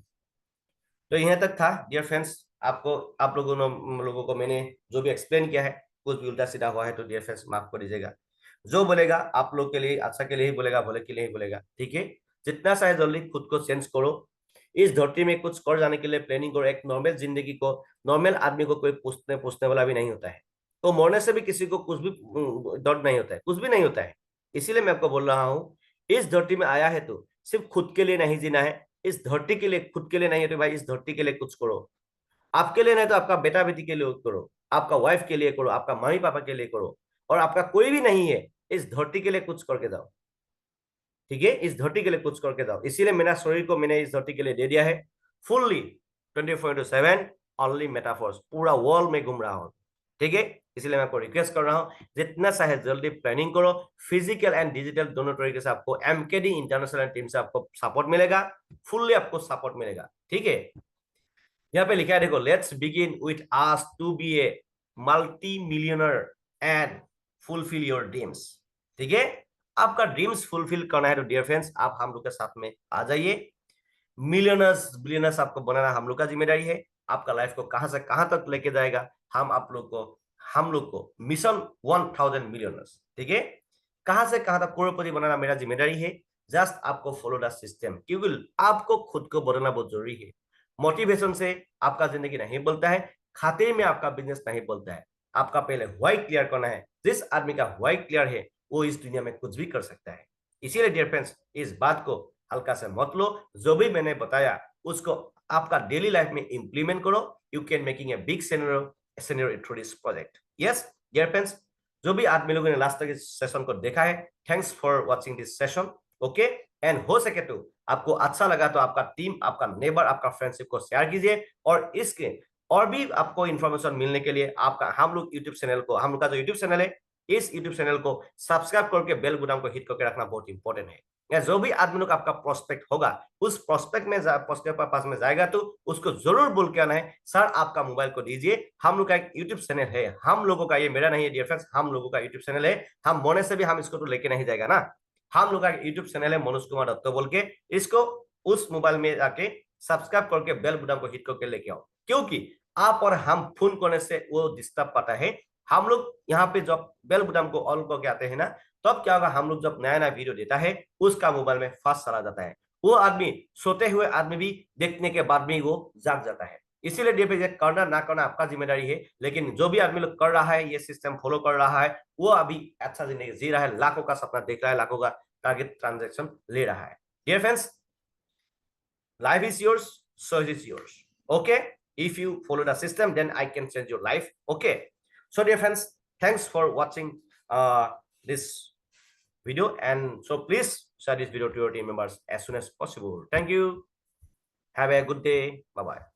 तो यहाँ तक था डियर फ्रेंड्स। आपको आप लोगों को मैंने जो भी एक्सप्लेन किया है, कुछ भी उल्टा सीधा हुआ है तो डियर फ्रेंड्स माफ कर दीजिएगा। जो बोलेगा आप लोग के लिए अच्छा के लिए ही बोलेगा, भले के लिए ही बोलेगा, ठीक है। जितना चाहे जल्दी खुद को चेंज करो। इस धरती में कुछ कर जाने के लिए प्लानिंग करो। एक नॉर्मल जिंदगी को, नॉर्मल आदमी को कोई पूछने वाला भी नहीं होता है, तो मरने से भी किसी को कुछ भी डर नहीं होता है, कुछ भी नहीं होता है। इसीलिए मैं आपको बोल रहा हूँ, इस धरती में आया है तो सिर्फ खुद के लिए नहीं जीना है, इस धरती के लिए, खुद के लिए नहीं है तो भाई इस धरती के लिए कुछ करो। आपके लिए नहीं तो आपका बेटा बेटी के लिए करो, आपका वाइफ के लिए करो, आपका मम्मी पापा के लिए करो, और आपका कोई भी नहीं है इस धरती के लिए कुछ करके जाओ, ठीक है। इस धरती के लिए कुछ करके जाओ। इसीलिए मेरा शरीर को मैंने इस धरती के लिए दे दिया है फुल्ली 24/7, ओनली मेटाफोर्स, पूरा वर्ल्ड में घूम रहा हूं, ठीक है। इसलिए मैं आपको रिक्वेस्ट कर रहा हूं, जितना चाहे जल्दी प्लानिंग करो। फिजिकल एंड डिजिटल दोनों तरीके से आपको एमकेडी इंटरनेशनल टीम से आपको सपोर्ट मिलेगा, फुल्ली आपको सपोर्ट मिलेगा, ठीक है। यहाँ पे लिखा है देखो, let's begin with us to be a multimillionaire and fulfil your dreams, ठीक है। आपका ड्रीम्स फुलफिल करना है तो डियर फ्रेंड्स आप हम लोग के साथ में आ जाइए। मिलियनर्स बिलियनर्स आपको बनाना हम लोग का जिम्मेदारी है। आपका लाइफ को कहां से कहां तक लेके जाएगा हम लोग को मिशन 1000 मिलियनर्स, ठीक है। कहां से कहां तक करोड़पति बनाना मेरा जिम्मेदारी है। जस्ट आपको फॉलो द सिस्टम, क्योंकि आपको खुद को बनाना बहुत जरूरी है। मोटिवेशन से आपका जिंदगी नहीं बोलता है, खाते में आपका बिजनेस नहीं बोलता है। आपका पहले व्हाई क्लियर करना है। जिस आदमी का व्हाई क्लियर है वो इस दुनिया में कुछ भी कर सकता है। इसीलिए डियर फ्रेंड्स इस बात को हल्का से मत लो, जो भी मैंने बताया उसको आपका डेली लाइफ में इंप्लीमेंट करो। You can making a big scenario through this project. Yes dear friends, जो भी आदमी लोगों ने लास्ट तक इस सेशन को देखा है, thanks for watching this session, okay. And हो सके तो आपको अच्छा लगा तो आपका टीम, आपका नेबर, आपका फ्रेंडशिप को शेयर कीजिए। और इसके और भी आपको इंफॉर्मेशन मिलने के लिए आपका हम लोग यूट्यूब चैनल को, हम लोग का जो यूट्यूब चैनल है, इस यूट्यूब चैनल को सब्सक्राइब करके बेल बटन को हिट करके रखना बहुत इंपॉर्टेंट है। या जो भी आदमी लोग आपका प्रोस्पेक्ट होगा, उस प्रोस्पेक्ट में प्रोस्पेक्ट पास में जाएगा तो उसको जरूर बोल के आना है, सर आपका मोबाइल को दीजिए, हम लोग का एक यूट्यूब चैनल है, हम लोगों का, ये मेरा नहीं है डियर फ्रेंड्स, हम लोगों का यूट्यूब चैनल है। हम मोने से भी हम इसको तो लेके नहीं जाएगा ना। हम लोग का यूट्यूब चैनल है मनोज कुमार दत्त बोल के, इसको उस मोबाइल में जाके सब्सक्राइब करके बेल बटन को हिट करके लेके आओ। क्योंकि आप और हम फोन करने से वो डिस्टर्ब पाता है। हम लोग यहाँ पे जब बेल बटन को ऑन करके आते हैं ना, तब क्या होगा, हम लोग जब नया नया वीडियो देता है उसका मोबाइल में फास्ट चला जाता है। वो आदमी, सोते हुए आदमी भी देखने के बाद में वो जाग जाता है। इसीलिए डीपीजे करना ना करना आपका जिम्मेदारी है, लेकिन जो भी आदमी लोग कर रहा है, ये सिस्टम फॉलो कर रहा है, वो अभी अच्छा जिंदगी जी रहा है, लाखों का सपना देख रहा है, लाखों का टारगेट ट्रांजेक्शन ले रहा है। Dear friends, life is yours, so it is yours, okay. If you follow the system, then I can change your life, okay. So dear friends, thanks for watching this video, and so please share this video to your team members as soon as possible. Thank you, have a good day, bye bye.